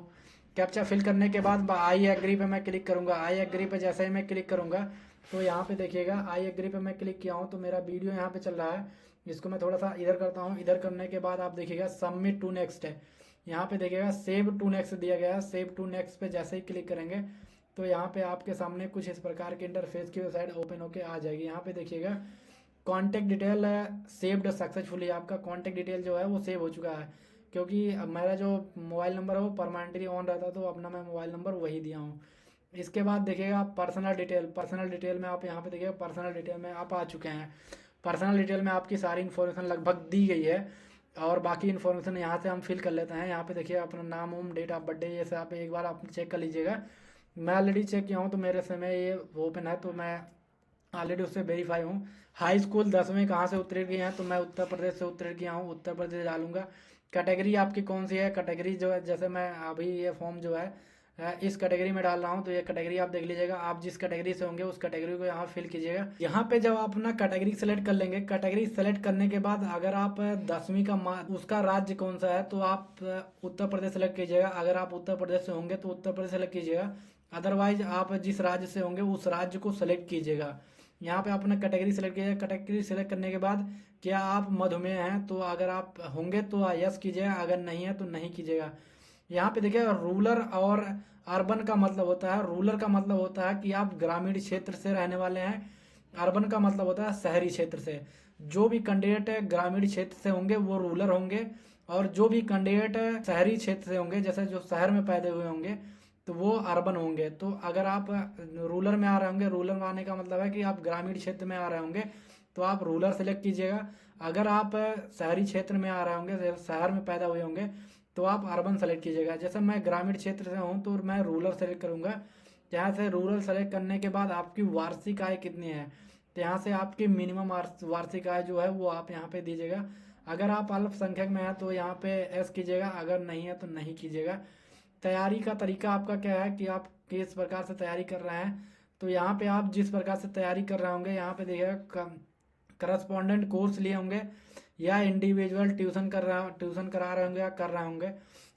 कैप्चा फिल करने के बाद आई एग्री पे मैं क्लिक करूँगा। आई एग्री पे जैसे ही मैं क्लिक करूँगा तो यहाँ पे देखिएगा आई एग्री पे मैं क्लिक किया हूँ तो मेरा वीडियो यहाँ पे चल रहा है, इसको मैं थोड़ा सा इधर करता हूँ। इधर करने के बाद आप देखिएगा सबमिट टू नेक्स्ट है, यहाँ पे देखिएगा सेव टू नेक्स्ट दिया गया है। सेव टू नेक्स्ट पे जैसे ही क्लिक करेंगे तो यहाँ पे आपके सामने कुछ इस प्रकार के इंटरफेस की वेबसाइट ओपन होके आ जाएगी। यहाँ पे देखिएगा कॉन्टैक्ट डिटेल सेव्ड सक्सेसफुली, आपका कॉन्टैक्ट डिटेल जो है वो सेव हो चुका है, क्योंकि मेरा जो मोबाइल नंबर है वो परमानेंटली ऑन रहता है तो अपना मैं मोबाइल नंबर वही दिया हूँ। इसके बाद देखिएगा पर्सनल डिटेल, पर्सनल डिटेल में आप यहाँ पे देखिएगा पर्सनल डिटेल में आप आ चुके हैं। पर्सनल डिटेल में आपकी सारी इन्फॉर्मेशन लगभग दी गई है। और बाकी इन्फॉर्मेशन यहाँ से हम फिल कर लेते हैं। यहाँ पे देखिए अपना नाम उम, डेट ऑफ बर्थडे, ये सब आप एक बार आप चेक कर लीजिएगा। मैं ऑलरेडी चेक किया हूँ तो मेरे समय ये ओपन है, तो मैं ऑलरेडी उससे वेरीफाई हूँ। हाई स्कूल 10वीं कहाँ से उत्तीर्ण किए हैं, तो मैं उत्तर प्रदेश से उत्तीर्ण किया हूँ, उत्तर प्रदेश डालूंगा। कैटेगरी आपकी कौन सी है, कैटेगरी जो है, जैसे मैं अभी ये फॉर्म जो है इस कैटेगरी में डाल रहा हूँ, तो ये कैटेगरी आप देख लीजिएगा। आप जिस कैटेगरी से होंगे उस कैटेगरी को यहाँ फिल कीजिएगा। यहाँ पे जब आप अपना कैटेगरी सेलेक्ट कर लेंगे, कैटेगरी सेलेक्ट करने के बाद अगर आप 10वीं का उसका राज्य कौन सा है, तो आप उत्तर प्रदेश सेलेक्ट कीजिएगा। अगर आप उत्तर प्रदेश से होंगे तो उत्तर प्रदेश सेलेक्ट कीजिएगा। अदरवाइज आप जिस राज्य से होंगे उस राज्य को सेलेक्ट कीजिएगा। यहाँ पे अपना कैटेगरी सेलेक्ट कीजिएगा। कैटेगरी सेलेक्ट करने के बाद क्या आप मधुमेह हैं, तो अगर आप होंगे तो यस कीजिएगा, अगर नहीं है तो नहीं कीजिएगा। यहाँ पे देखिए रूरल और अर्बन का मतलब होता है, रूरल का मतलब होता है कि आप ग्रामीण क्षेत्र से रहने वाले हैं, अर्बन का मतलब होता है शहरी क्षेत्र से। जो भी कैंडिडेट ग्रामीण क्षेत्र से होंगे वो रूरल होंगे, और जो भी कैंडिडेट शहरी क्षेत्र से होंगे, जैसे जो शहर में पैदा हुए होंगे, तो वो अर्बन होंगे। तो अगर आप रूरल में आ रहे होंगे, रूरल में आने का मतलब है कि आप ग्रामीण क्षेत्र में आ रहे होंगे, तो आप रूरल सेलेक्ट कीजिएगा। अगर आप शहरी क्षेत्र में आ रहे होंगे, शहर में पैदा हुए होंगे, तो आप अर्बन सेलेक्ट कीजिएगा। जैसे मैं ग्रामीण क्षेत्र से हूँ तो मैं रूरल सेलेक्ट करूँगा। यहाँ से रूरल सेलेक्ट करने के बाद आपकी वार्षिक आय कितनी है, तो यहाँ से आपकी मिनिमम वार्षिक आय जो है वो आप यहाँ पे दीजिएगा। अगर आप अल्पसंख्यक में है तो यहाँ पे एस कीजिएगा, अगर नहीं है तो नहीं कीजिएगा। तैयारी का तरीका आपका क्या है कि आप किस प्रकार से तैयारी कर रहे हैं, तो यहाँ पे आप जिस प्रकार से तैयारी कर रहे होंगे, यहाँ पे देखिएगा करस्पॉन्डेंट कोर्स लिए होंगे, या इंडिविजुअल ट्यूशन करा रहे होंगे या कर रहे होंगे,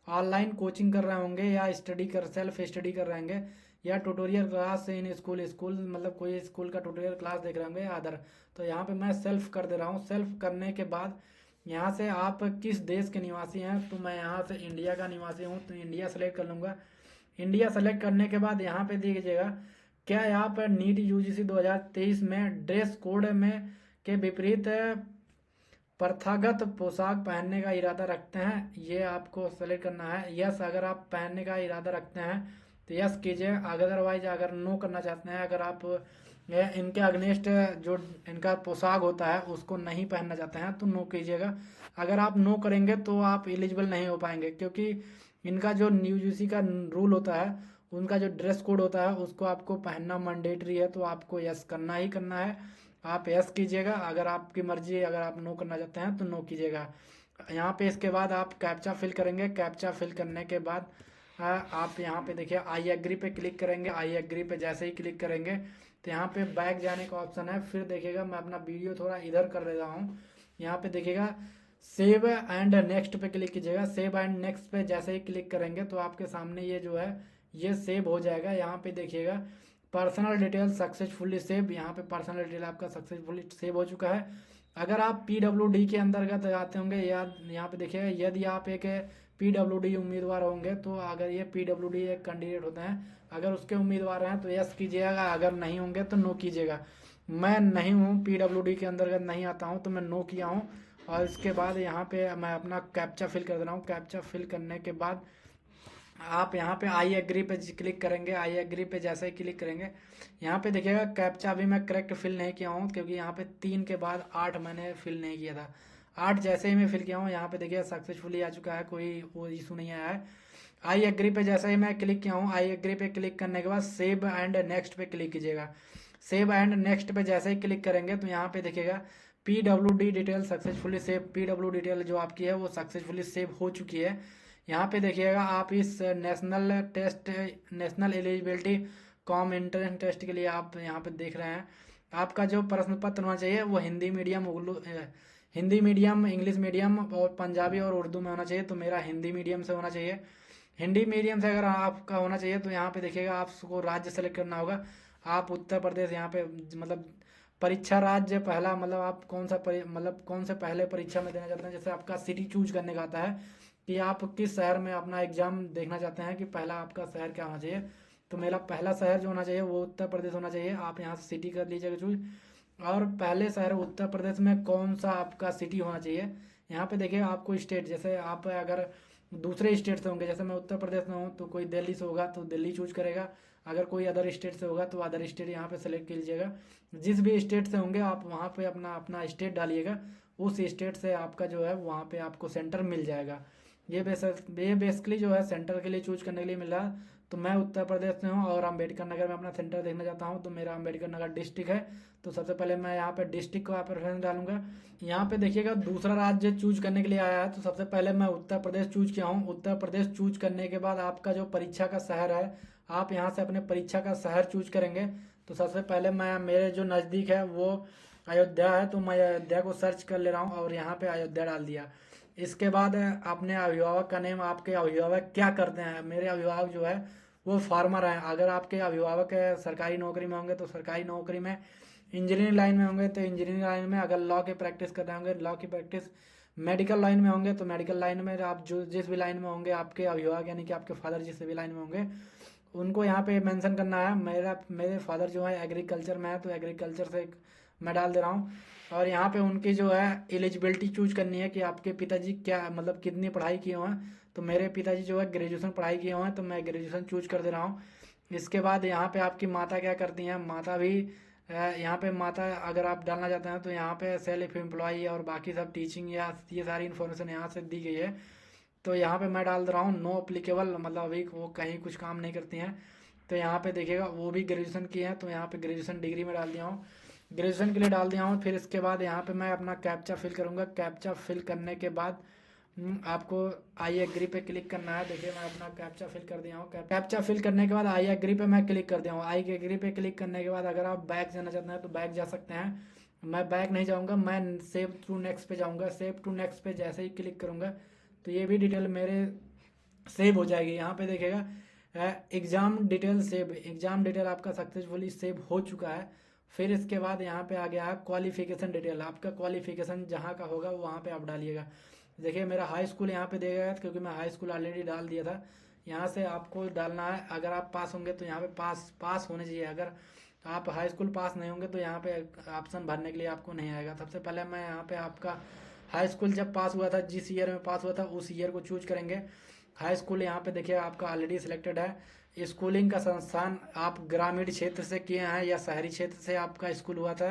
ऑनलाइन कोचिंग कर रहे होंगे, या सेल्फ स्टडी कर रहे होंगे, या ट्यूटोरियल क्लास इन स्कूल मतलब कोई स्कूल का ट्यूटोरियल क्लास देख रहे होंगे या अदर। तो यहाँ पे मैं सेल्फ कर दे रहा हूँ। सेल्फ करने के बाद यहाँ से आप किस देश के निवासी हैं, तो मैं यहाँ से इंडिया का निवासी हूँ, तो इंडिया सेलेक्ट कर लूँगा। इंडिया सेलेक्ट करने के बाद यहाँ पे दीजिएगा क्या यहाँ पर नीट यूजीसी 2023 में ड्रेस कोड में के विपरीत प्रथागत पोशाक पहनने का इरादा रखते हैं, ये आपको सेलेक्ट करना है। यस अगर आप पहनने का इरादा रखते हैं तो यस कीजिए, अदरवाइज अगर नो करना चाहते हैं, अगर आप इनके अगेंस्ट जो इनका पोशाक होता है उसको नहीं पहनना चाहते हैं तो नो कीजिएगा। अगर आप नो करेंगे तो आप एलिजिबल नहीं हो पाएंगे, क्योंकि इनका जो यूजीसी का रूल होता है, उनका जो ड्रेस कोड होता है उसको आपको पहनना मैंडेटरी है, तो आपको यस करना ही करना है। आप यस कीजिएगा। अगर आपकी मर्जी, अगर आप नो करना चाहते हैं तो नो कीजिएगा। यहाँ पे इसके बाद आप कैप्चा फिल करेंगे। कैप्चा फिल करने के बाद आप यहाँ पे देखिए आई एग्री पे क्लिक करेंगे। आई एग्री पे जैसे ही क्लिक करेंगे तो यहाँ पे बैक जाने का ऑप्शन है। फिर देखिएगा मैं अपना वीडियो थोड़ा इधर कर देता हूँ। यहाँ पे देखिएगा सेव एंड नेक्स्ट पे क्लिक कीजिएगा। सेव एंड नेक्स्ट पे जैसे ही क्लिक करेंगे तो आपके सामने ये जो है ये सेव हो जाएगा। यहाँ पे देखिएगा पर्सनल डिटेल सक्सेसफुली सेव, यहाँ पे पर्सनल डिटेल आपका सक्सेसफुली सेव हो चुका है। अगर आप PWD के अंतर्गत आते होंगे, या यहाँ पे देखिएगा यदि आप एक PWD उम्मीदवार होंगे, तो अगर ये PWD एक कैंडिडेट होते हैं, अगर उसके उम्मीदवार हैं तो यस कीजिएगा, अगर नहीं होंगे तो नो कीजिएगा। मैं नहीं हूँ, PWD के अंतर्गत नहीं आता हूँ, तो मैं नो किया हूँ। और इसके बाद यहाँ पे मैं अपना कैप्चा फिल कर दे रहा हूँ। कैप्चा फिल करने के बाद आप यहाँ पे आई एग्री पे क्लिक करेंगे। आई एग्री पे जैसे ही क्लिक करेंगे यहाँ पे देखिएगा कैप्चा अभी मैं करेक्ट फिल नहीं किया हूँ, क्योंकि यहाँ पे 3 के बाद 8 मैंने फिल नहीं किया था। 8 जैसे ही मैं फिल किया हूँ यहाँ पे देखिए सक्सेसफुली आ चुका है, कोई वो इशू नहीं आया है। आई एग्री पे जैसे ही मैं क्लिक किया हूँ, आई एग्री पे क्लिक करने के बाद सेव एंड नेक्स्ट पे क्लिक कीजिएगा। सेव एंड नेक्स्ट पे जैसे ही क्लिक करेंगे तो यहाँ पे देखिएगा PWD detail successfully save. PWD detail जो आपकी है वो सक्सेसफुली सेव हो चुकी है। यहाँ पे देखिएगा आप इस national eligibility com entrance test के लिए आप यहाँ पे देख रहे हैं। आपका जो प्रश्न पत्र होना चाहिए वो हिंदी मीडियम, इंग्लिश मीडियम और पंजाबी और उर्दू में होना चाहिए। तो मेरा हिंदी मीडियम से होना चाहिए। हिंदी मीडियम से अगर आपका होना चाहिए तो यहाँ पे देखिएगा आपको राज्य सेलेक्ट करना होगा। आप उत्तर प्रदेश यहाँ पे मतलब परीक्षा राज्य पहला, मतलब आप कौन सा मतलब कौन से पहले परीक्षा में देना चाहते हैं। जैसे आपका सिटी चूज करने का आता है कि आप किस शहर में अपना एग्जाम देखना चाहते हैं, कि पहला आपका शहर क्या होना चाहिए। तो मेरा पहला शहर जो होना चाहिए वो उत्तर प्रदेश होना चाहिए। आप यहाँ से सिटी कर लीजिएगा चूज। और पहले शहर उत्तर प्रदेश में कौन सा आपका सिटी होना चाहिए। यहाँ पे देखिए आपको स्टेट, जैसे आप अगर दूसरे स्टेट से होंगे, जैसे मैं उत्तर प्रदेश में हूँ तो कोई दिल्ली से होगा तो दिल्ली चूज करेगा। अगर कोई अदर स्टेट से होगा तो अदर स्टेट यहाँ पे सेलेक्ट कीजिएगा। जिस भी स्टेट से होंगे आप वहाँ पे अपना अपना स्टेट डालिएगा, उस स्टेट से आपका जो है वहाँ पे आपको सेंटर मिल जाएगा। ये बेसिकली जो है सेंटर के लिए चूज करने के लिए मिल रहा है। तो मैं उत्तर प्रदेश से हूँ और अम्बेडकर नगर में अपना सेंटर देखना चाहता हूँ, तो मेरा अम्बेडकर नगर डिस्ट्रिक्ट है। तो सबसे पहले मैं यहाँ पे डिस्ट्रिक्ट का प्रेफरेंस डालूंगा। यहाँ पे देखिएगा दूसरा राज्य चूज करने के लिए आया है, तो सबसे पहले मैं उत्तर प्रदेश चूज किया हूँ। उत्तर प्रदेश चूज करने के बाद आपका जो परीक्षा का शहर है, आप यहाँ से अपने परीक्षा का शहर चूज करेंगे। तो सबसे पहले मैं मेरे जो नज़दीक है वो अयोध्या है, तो मैं अयोध्या को सर्च कर ले रहा हूँ और यहाँ पे अयोध्या डाल दिया। इसके बाद अपने अभिभावक का नेम, आपके अभिभावक क्या करते हैं। मेरे अभिभावक जो है वो फार्मर हैं। अगर आपके अभिभावक सरकारी नौकरी में होंगे तो सरकारी नौकरी में, इंजीनियरिंग लाइन में होंगे तो इंजीनियरिंग लाइन में, अगर लॉ की प्रैक्टिस कर रहे होंगे लॉ की प्रैक्टिस, मेडिकल लाइन में होंगे तो मेडिकल लाइन में। आप जो जिस भी लाइन में होंगे आपके अभिभावक यानी कि आपके फादर जिस भी लाइन में होंगे उनको यहाँ पे मेंशन करना है। मेरे फादर जो है एग्रीकल्चर में है, तो एग्रीकल्चर से मैं डाल दे रहा हूँ। और यहाँ पे उनकी जो है एलिजिबिलिटी चूज करनी है कि आपके पिताजी क्या मतलब कितनी पढ़ाई किए हुए हैं। तो मेरे पिताजी जो है ग्रेजुएशन पढ़ाई किए हुए हैं, तो मैं ग्रेजुएशन चूज कर दे रहा हूँ। इसके बाद यहाँ पे आपकी माता क्या करती हैं, माता भी यहाँ पे माता अगर आप डालना चाहते हैं तो यहाँ पे सेल्फ एम्प्लॉय और बाकी सब टीचिंग या ये सारी इन्फॉर्मेशन यहाँ से दी गई है। तो यहाँ पे मैं डाल दे रहा हूँ नो अप्लीकेबल, मतलब अभी वो कहीं कुछ काम नहीं करती हैं। तो यहाँ पे देखिएगा वो भी ग्रेजुएशन की हैं, तो यहाँ पे ग्रेजुएशन डिग्री में डाल दिया हूँ, ग्रेजुएशन के लिए डाल दिया हूँ। फिर इसके बाद यहाँ पे मैं अपना कैप्चा फिल करूँगा। कैप्चा फिल करने के बाद आपको आई एग्री पे क्लिक करना है। देखिए मैं अपना कैप्चा फिल कर दिया हूँ। कैप्चा फिल करने के बाद आई एग्री पे मैं क्लिक कर दिया हूँ। आई एग्री पे क्लिक करने के बाद अगर आप बैक जाना चाहते हैं तो बैक जा सकते हैं। मैं बैक नहीं जाऊँगा, मैं सेव टू नेक्स्ट पे जाऊँगा। सेव टू नेक्स्ट पे जैसे ही क्लिक करूँगा तो ये भी डिटेल मेरे सेव हो जाएगी। यहाँ पे देखिएगा exam detail save, exam detail आपका सक्सेसफुली सेव हो चुका है। फिर इसके बाद यहाँ पे आ गया है क्वालिफिकेशन डिटेल। आपका क्वालिफिकेशन जहाँ का होगा वहाँ पे आप डालिएगा। देखिए मेरा हाई स्कूल यहाँ पे दिया गया है क्योंकि मैं हाई स्कूल ऑलरेडी डाल दिया था। यहाँ से आपको डालना है, अगर आप पास होंगे तो यहाँ पे पास होने चाहिए। अगर आप हाई स्कूल पास नहीं होंगे तो यहाँ पे ऑप्शन भरने के लिए आपको नहीं आएगा। सबसे पहले मैं यहाँ पे आपका हाई स्कूल जब पास हुआ था, जिस ईयर में पास हुआ था उस ईयर को चूज करेंगे। हाई स्कूल यहाँ पे देखिए आपका ऑलरेडी सिलेक्टेड है। स्कूलिंग का संस्थान आप ग्रामीण क्षेत्र से किए हैं या शहरी क्षेत्र से आपका स्कूल हुआ था,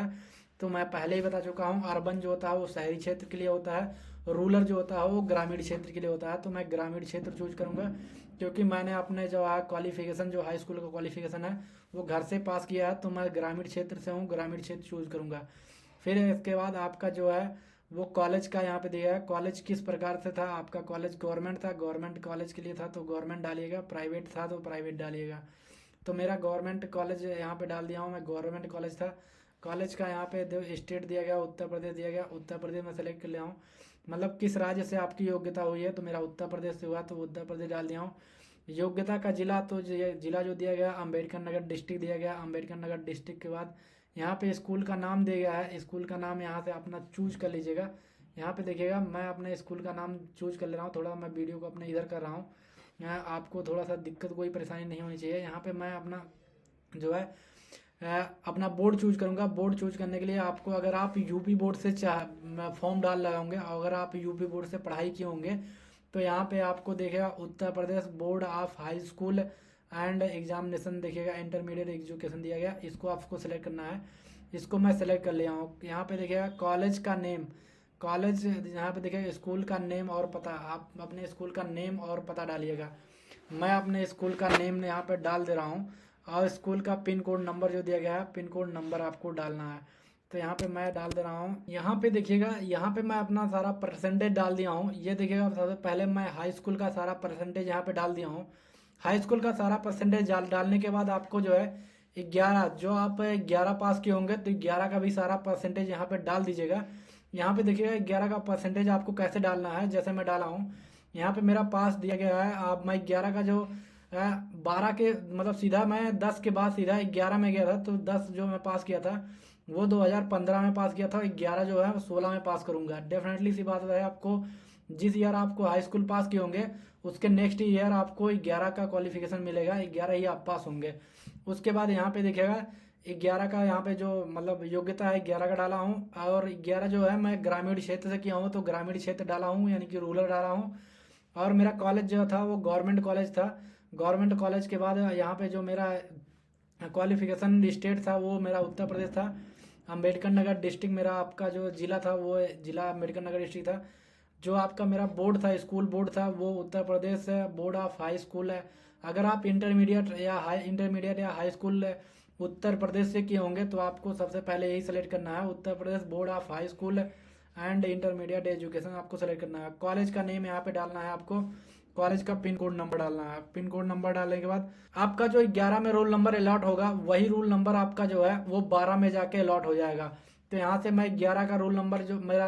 तो मैं पहले ही बता चुका हूँ। अर्बन जो होता है वो शहरी क्षेत्र के लिए होता है, रूरल जो होता है वो ग्रामीण क्षेत्र के लिए होता है। तो मैं ग्रामीण क्षेत्र चूज करूँगा क्योंकि मैंने अपने जो है क्वालिफिकेशन, जो हाई स्कूल का क्वालिफिकेशन है वो घर से पास किया है, तो मैं ग्रामीण क्षेत्र से हूँ, ग्रामीण क्षेत्र चूज करूँगा। फिर इसके बाद आपका जो है वो कॉलेज का यहाँ पे दिया है। कॉलेज किस प्रकार से था, आपका कॉलेज गवर्नमेंट था, गवर्नमेंट कॉलेज के लिए था तो गवर्नमेंट डालिएगा, प्राइवेट था तो प्राइवेट डालिएगा। तो मेरा गवर्नमेंट कॉलेज यहाँ पे डाल दिया हूँ, मैं गवर्नमेंट कॉलेज था। कॉलेज का यहाँ पे स्टेट दिया गया, उत्तर प्रदेश दिया गया, उत्तर प्रदेश में सेलेक्ट कर लिया हूँ। मतलब किस राज्य से आपकी योग्यता हुई है, तो मेरा उत्तर प्रदेश से हुआ तो उत्तर प्रदेश डाल दिया हूँ। योग्यता का जिला, तो जिला जो दिया गया अम्बेडकर नगर डिस्ट्रिक्ट दिया गया। अम्बेडकर नगर डिस्ट्रिक्ट के बाद यहाँ पे स्कूल का नाम दिया गया है, स्कूल का नाम यहाँ से अपना चूज कर लीजिएगा। यहाँ पे देखिएगा मैं अपने स्कूल का नाम चूज कर ले रहा हूँ। थोड़ा मैं वीडियो को अपने इधर कर रहा हूँ, यहाँ आपको थोड़ा सा दिक्कत कोई परेशानी नहीं होनी चाहिए। यहाँ पे मैं अपना जो है अपना बोर्ड चूज करूंगा। बोर्ड चूज करने के लिए आपको, अगर आप यूपी बोर्ड से फॉर्म डाल रहे होंगे, अगर आप यूपी बोर्ड से पढ़ाई किए होंगे तो यहाँ पे आपको देखिएगा Uttar Pradesh board of high school and examination देखिएगा, इंटरमीडिएट एजुकेशन दिया गया, इसको आपको सेलेक्ट करना है। इसको मैं सेलेक्ट कर लिया हूँ। यहाँ पे देखिएगा कॉलेज का नेम, कॉलेज यहाँ पे देखिएगा स्कूल का नेम और पता, आप अपने स्कूल का नेम और पता डालिएगा। मैं अपने स्कूल का नेम यहाँ पे डाल दे रहा हूँ और स्कूल का पिन कोड नंबर जो दिया गया है, पिन कोड नंबर आपको डालना है। तो यहाँ पे मैं डाल दे रहा हूँ। यहाँ पे देखिएगा, यहाँ पे मैं अपना सारा परसेंटेज डाल दिया हूँ। ये देखिएगा सबसे पहले मैं हाई स्कूल का सारा परसेंटेज यहाँ पे डाल दिया हूँ। हाई स्कूल का सारा परसेंटेज डालने के बाद आपको जो है 11, जो आप 11 पास किए होंगे तो 11 का भी सारा परसेंटेज यहाँ पे डाल दीजिएगा। यहाँ पे देखिएगा 11 का परसेंटेज आपको कैसे डालना है, जैसे मैं डाला हूँ। यहाँ पे मेरा पास दिया गया है, अब मैं 11 का जो 12 के मतलब सीधा मैं 10 के बाद सीधा 11 में गया था, तो 10 जो मैं पास किया था वो 2015 में पास किया था। 11 जो है वो 16 में पास करूंगा। डेफिनेटली सी बात है, आपको जिस ईयर आपको हाई स्कूल पास किए होंगे उसके नेक्स्ट ईयर आपको 11 का क्वालिफिकेशन मिलेगा, 11 ही आप पास होंगे। उसके बाद यहाँ पे देखिएगा 11 का यहाँ पे जो मतलब योग्यता है 11 का डाला हूँ, और 11 जो है मैं ग्रामीण क्षेत्र से किया हूँ तो ग्रामीण क्षेत्र डाला हूँ यानी कि रूरल डाला हूँ। और मेरा कॉलेज जो था वो गवर्नमेंट कॉलेज था। गवर्नमेंट कॉलेज के बाद यहाँ पे जो मेरा क्वालिफिकेशन स्टेट था वो मेरा उत्तर प्रदेश था। अम्बेडकर नगर डिस्ट्रिक्ट मेरा आपका जो जिला था वो जिला अम्बेडकर नगर डिस्ट्रिक्ट था। जो आपका मेरा बोर्ड था, स्कूल बोर्ड था, वो उत्तर Pradesh board of high school है। अगर आप इंटरमीडिएट या हाई स्कूल उत्तर प्रदेश से किए होंगे तो आपको सबसे पहले यही सेलेक्ट करना है, Uttar Pradesh board of high school and intermediate education आपको सेलेक्ट करना है। कॉलेज का नेम यहाँ पे डालना है आपको, कॉलेज का पिन कोड नंबर डालना है। पिन कोड नंबर डालने के बाद आपका जो 11 में रोल नंबर अलॉट होगा वही रोल नंबर आपका जो है वो 12 में जाके अलॉट हो जाएगा। तो यहाँ से मैं 11 का रोल नंबर जो मेरा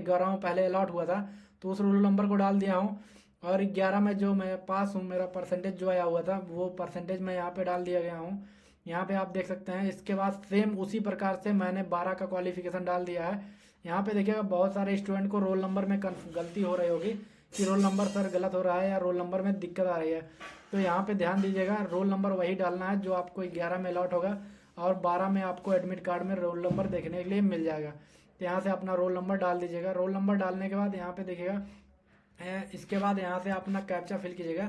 11 में पहले अलॉट हुआ था तो उस रोल नंबर को डाल दिया हूँ। और 11 में जो मैं पास हूँ, मेरा परसेंटेज जो आया हुआ था वो परसेंटेज मैं यहाँ पे डाल दिया गया हूँ। यहाँ पे आप देख सकते हैं। इसके बाद सेम उसी प्रकार से मैंने 12 का क्वालिफिकेशन डाल दिया है। यहाँ पे देखिएगा बहुत सारे स्टूडेंट को रोल नंबर में गलती हो रही होगी कि रोल नंबर सर गलत हो रहा है या रोल नंबर में दिक्कत आ रही है। तो यहाँ पे ध्यान दीजिएगा, रोल नंबर वही डालना है जो आपको 11 में अलॉट होगा और 12 में आपको एडमिट कार्ड में रोल नंबर देखने के लिए मिल जाएगा। तो यहाँ से अपना रोल नंबर डाल दीजिएगा। रोल नंबर डालने के बाद यहाँ पे देखिएगा इसके बाद यहाँ से अपना कैप्चा फिल कीजिएगा।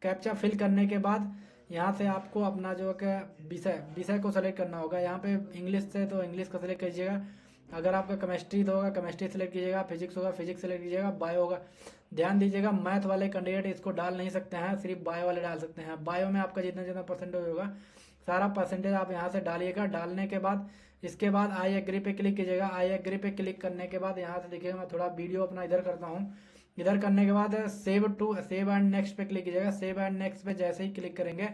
कैप्चा फिल करने के बाद यहाँ से आपको अपना जो है विषय को सेलेक्ट करना होगा। यहाँ पे इंग्लिश से तो इंग्लिश का सेलेक्ट कीजिएगा। अगर आपका केमिस्ट्री तो होगा केमिस्ट्री सेलेक्ट कीजिएगा, फिजिक्स होगा फिजिक्स सेलेक्ट कीजिएगा, बायो होगा। ध्यान दीजिएगा मैथ वाले कैंडिडेट इसको डाल नहीं सकते हैं, सिर्फ बायो वाले डाल सकते हैं। बायो में आपका जितना जितना परसेंटेज होगा सारा परसेंटेज आप यहाँ से डालिएगा। डालने के बाद इसके बाद आई एग्री पे क्लिक कीजिएगा। आई एग्री पे क्लिक करने के बाद यहाँ से देखिएगा मैं थोड़ा वीडियो अपना इधर करता हूँ। इधर करने के बाद सेव एंड नेक्स्ट पे क्लिक कीजिएगा। सेव एंड नेक्स्ट पे जैसे ही क्लिक करेंगे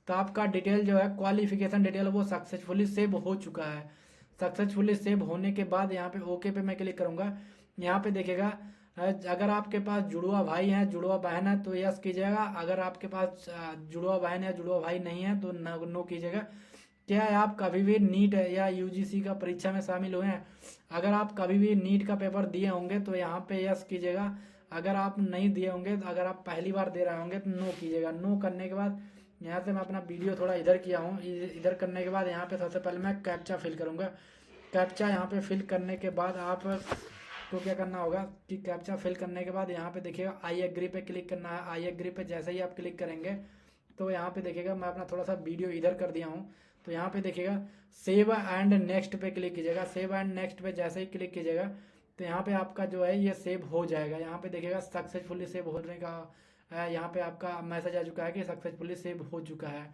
तो आपका डिटेल जो है क्वालिफिकेशन डिटेल वो सक्सेसफुली सेव हो चुका है। सक्सेसफुली सेव होने के बाद यहाँ पे ओके पे मैं क्लिक करूंगा। यहाँ पे देखिएगा अगर आपके पास जुड़वा भाई है जुड़वा बहन है तो यस कीजिएगा। अगर आपके पास जुड़वा बहन या जुड़वा भाई नहीं है तो नो कीजिएगा। क्या आप कभी भी नीट या यूजीसी का परीक्षा में शामिल हुए हैं? अगर आप कभी भी नीट का पेपर दिए होंगे तो यहाँ पे यस कीजिएगा। अगर आप नहीं दिए होंगे, अगर आप पहली बार दे रहे होंगे तो नो कीजिएगा। नो करने के बाद यहाँ से मैं अपना वीडियो थोड़ा इधर किया हूँ। इधर करने के बाद यहाँ पे सबसे पहले मैं कैप्चा फिल करूँगा। कैप्चा यहाँ पे फिल करने के बाद आप तो क्या करना होगा कि कैप्चा फिल करने के बाद यहाँ पे देखिएगा आई एग्री पे क्लिक करना है। आई एग्री पे जैसे ही आप क्लिक करेंगे तो यहाँ पे देखिएगा मैं अपना थोड़ा सा वीडियो इधर कर दिया हूँ। तो यहाँ पे देखिएगा सेव एंड नेक्स्ट पे क्लिक कीजिएगा। सेव एंड नेक्स्ट पे जैसे ही क्लिक कीजिएगा तो यहाँ पे आपका जो है ये सेव हो जाएगा। यहाँ पे देखिएगा सक्सेसफुली सेव होने का यहाँ पे आपका मैसेज आ चुका है कि सक्सेसफुली सेव हो चुका है।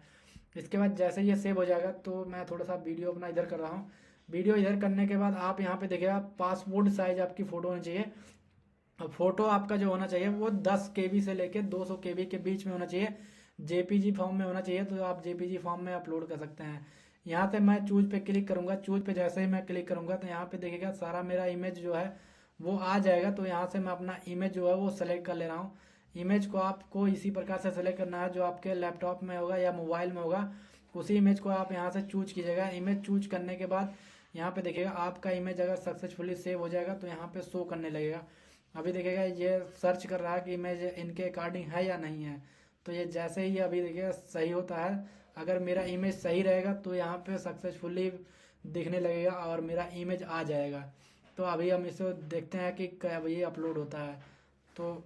इसके बाद जैसे ये सेव हो जाएगा तो मैं थोड़ा सा वीडियो अपना इधर कर रहा हूँ। वीडियो इधर करने के बाद आप यहाँ पे देखिएगा पासपोर्ट साइज आपकी फ़ोटो होनी चाहिए। फ़ोटो आपका जो होना चाहिए वो 10 KB से लेके 200 KB के बीच में होना चाहिए। जेपीजी फॉर्म में होना चाहिए तो आप जेपीजी फॉर्म में अपलोड कर सकते हैं। यहाँ से मैं चूज पे क्लिक करूँगा। चूज पे जैसे ही मैं क्लिक करूँगा तो यहाँ पे देखिएगा सारा मेरा इमेज जो है वो आ जाएगा। तो यहाँ से मैं अपना इमेज जो है वो सेलेक्ट कर ले रहा हूँ। इमेज को आपको इसी प्रकार से सेलेक्ट करना है जो आपके लैपटॉप में होगा या मोबाइल में होगा। उसी इमेज को आप यहाँ से चूज कीजिएगा। इमेज चूज करने के बाद यहाँ पे देखिएगा आपका इमेज अगर सक्सेसफुली सेव हो जाएगा तो यहाँ पे शो करने लगेगा। अभी देखिएगा ये सर्च कर रहा है कि इमेज इनके अकॉर्डिंग है या नहीं है। तो ये जैसे ही अभी देखिएगा सही होता है, अगर मेरा इमेज सही रहेगा तो यहाँ पे सक्सेसफुली दिखने लगेगा और मेरा इमेज आ जाएगा। तो अभी हम इसे देखते हैं कि कब ये अपलोड होता है। तो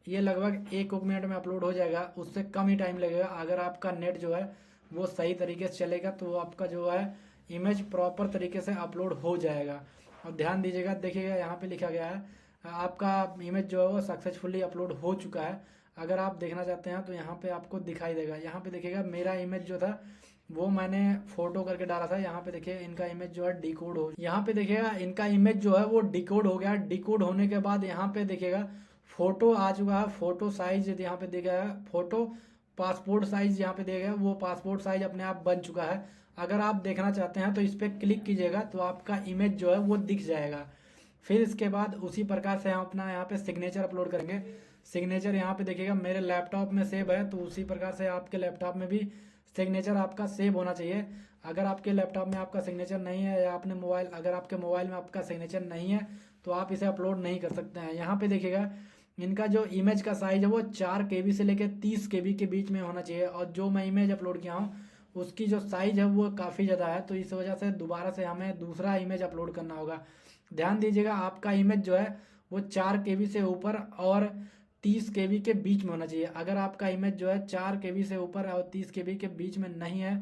ये लगभग 1 मिनट में अपलोड हो जाएगा, उससे कम ही टाइम लगेगा। अगर आपका नेट जो है वो सही तरीके से चलेगा तो आपका जो है इमेज प्रॉपर तरीके से अपलोड हो जाएगा। और ध्यान दीजिएगा, देखिएगा यहाँ पे लिखा गया है आपका इमेज जो है वो सक्सेसफुली अपलोड हो चुका है। अगर आप देखना चाहते हैं तो यहाँ पे आपको दिखाई देगा। यहाँ पे देखिएगा मेरा इमेज जो था वो मैंने फोटो करके डाला था। यहाँ पे देखिए इनका इमेज जो है डिकोड हो, यहाँ पे देखिएगा इनका इमेज जो है वो डिकोड हो गया। डिकोड होने के बाद यहाँ पे देखिएगा फोटो आ चुका है। फोटो साइज यहाँ पे दिया गया है, फोटो पासपोर्ट साइज यहाँ पे दिया गया है, वो पासपोर्ट साइज अपने आप बन चुका है। अगर आप देखना चाहते हैं तो इस पर क्लिक कीजिएगा तो आपका इमेज जो है वो दिख जाएगा। फिर इसके बाद उसी प्रकार से हम अपना यहाँ पे सिग्नेचर अपलोड करेंगे। सिग्नेचर यहाँ पे देखिएगा मेरे लैपटॉप में सेव है तो उसी प्रकार से आपके लैपटॉप में भी सिग्नेचर आपका सेव होना चाहिए। अगर आपके लैपटॉप में आपका सिग्नेचर नहीं है या आपने मोबाइल अगर आपके मोबाइल में आपका सिग्नेचर नहीं है तो आप इसे अपलोड नहीं कर सकते हैं। यहाँ पे देखिएगा इनका जो इमेज का साइज है वो 4 KB से लेकर 30 KB के बीच में होना चाहिए। और जो मैं इमेज अपलोड किया हूँ उसकी जो साइज है वो काफ़ी ज़्यादा है, तो इस वजह से दोबारा से हमें दूसरा इमेज अपलोड करना होगा। ध्यान दीजिएगा आपका इमेज जो है वो 4 KB से ऊपर और 30 केबी के बीच में होना चाहिए। अगर आपका इमेज जो है 4 केबी से ऊपर है और 30 केबी के बीच में नहीं है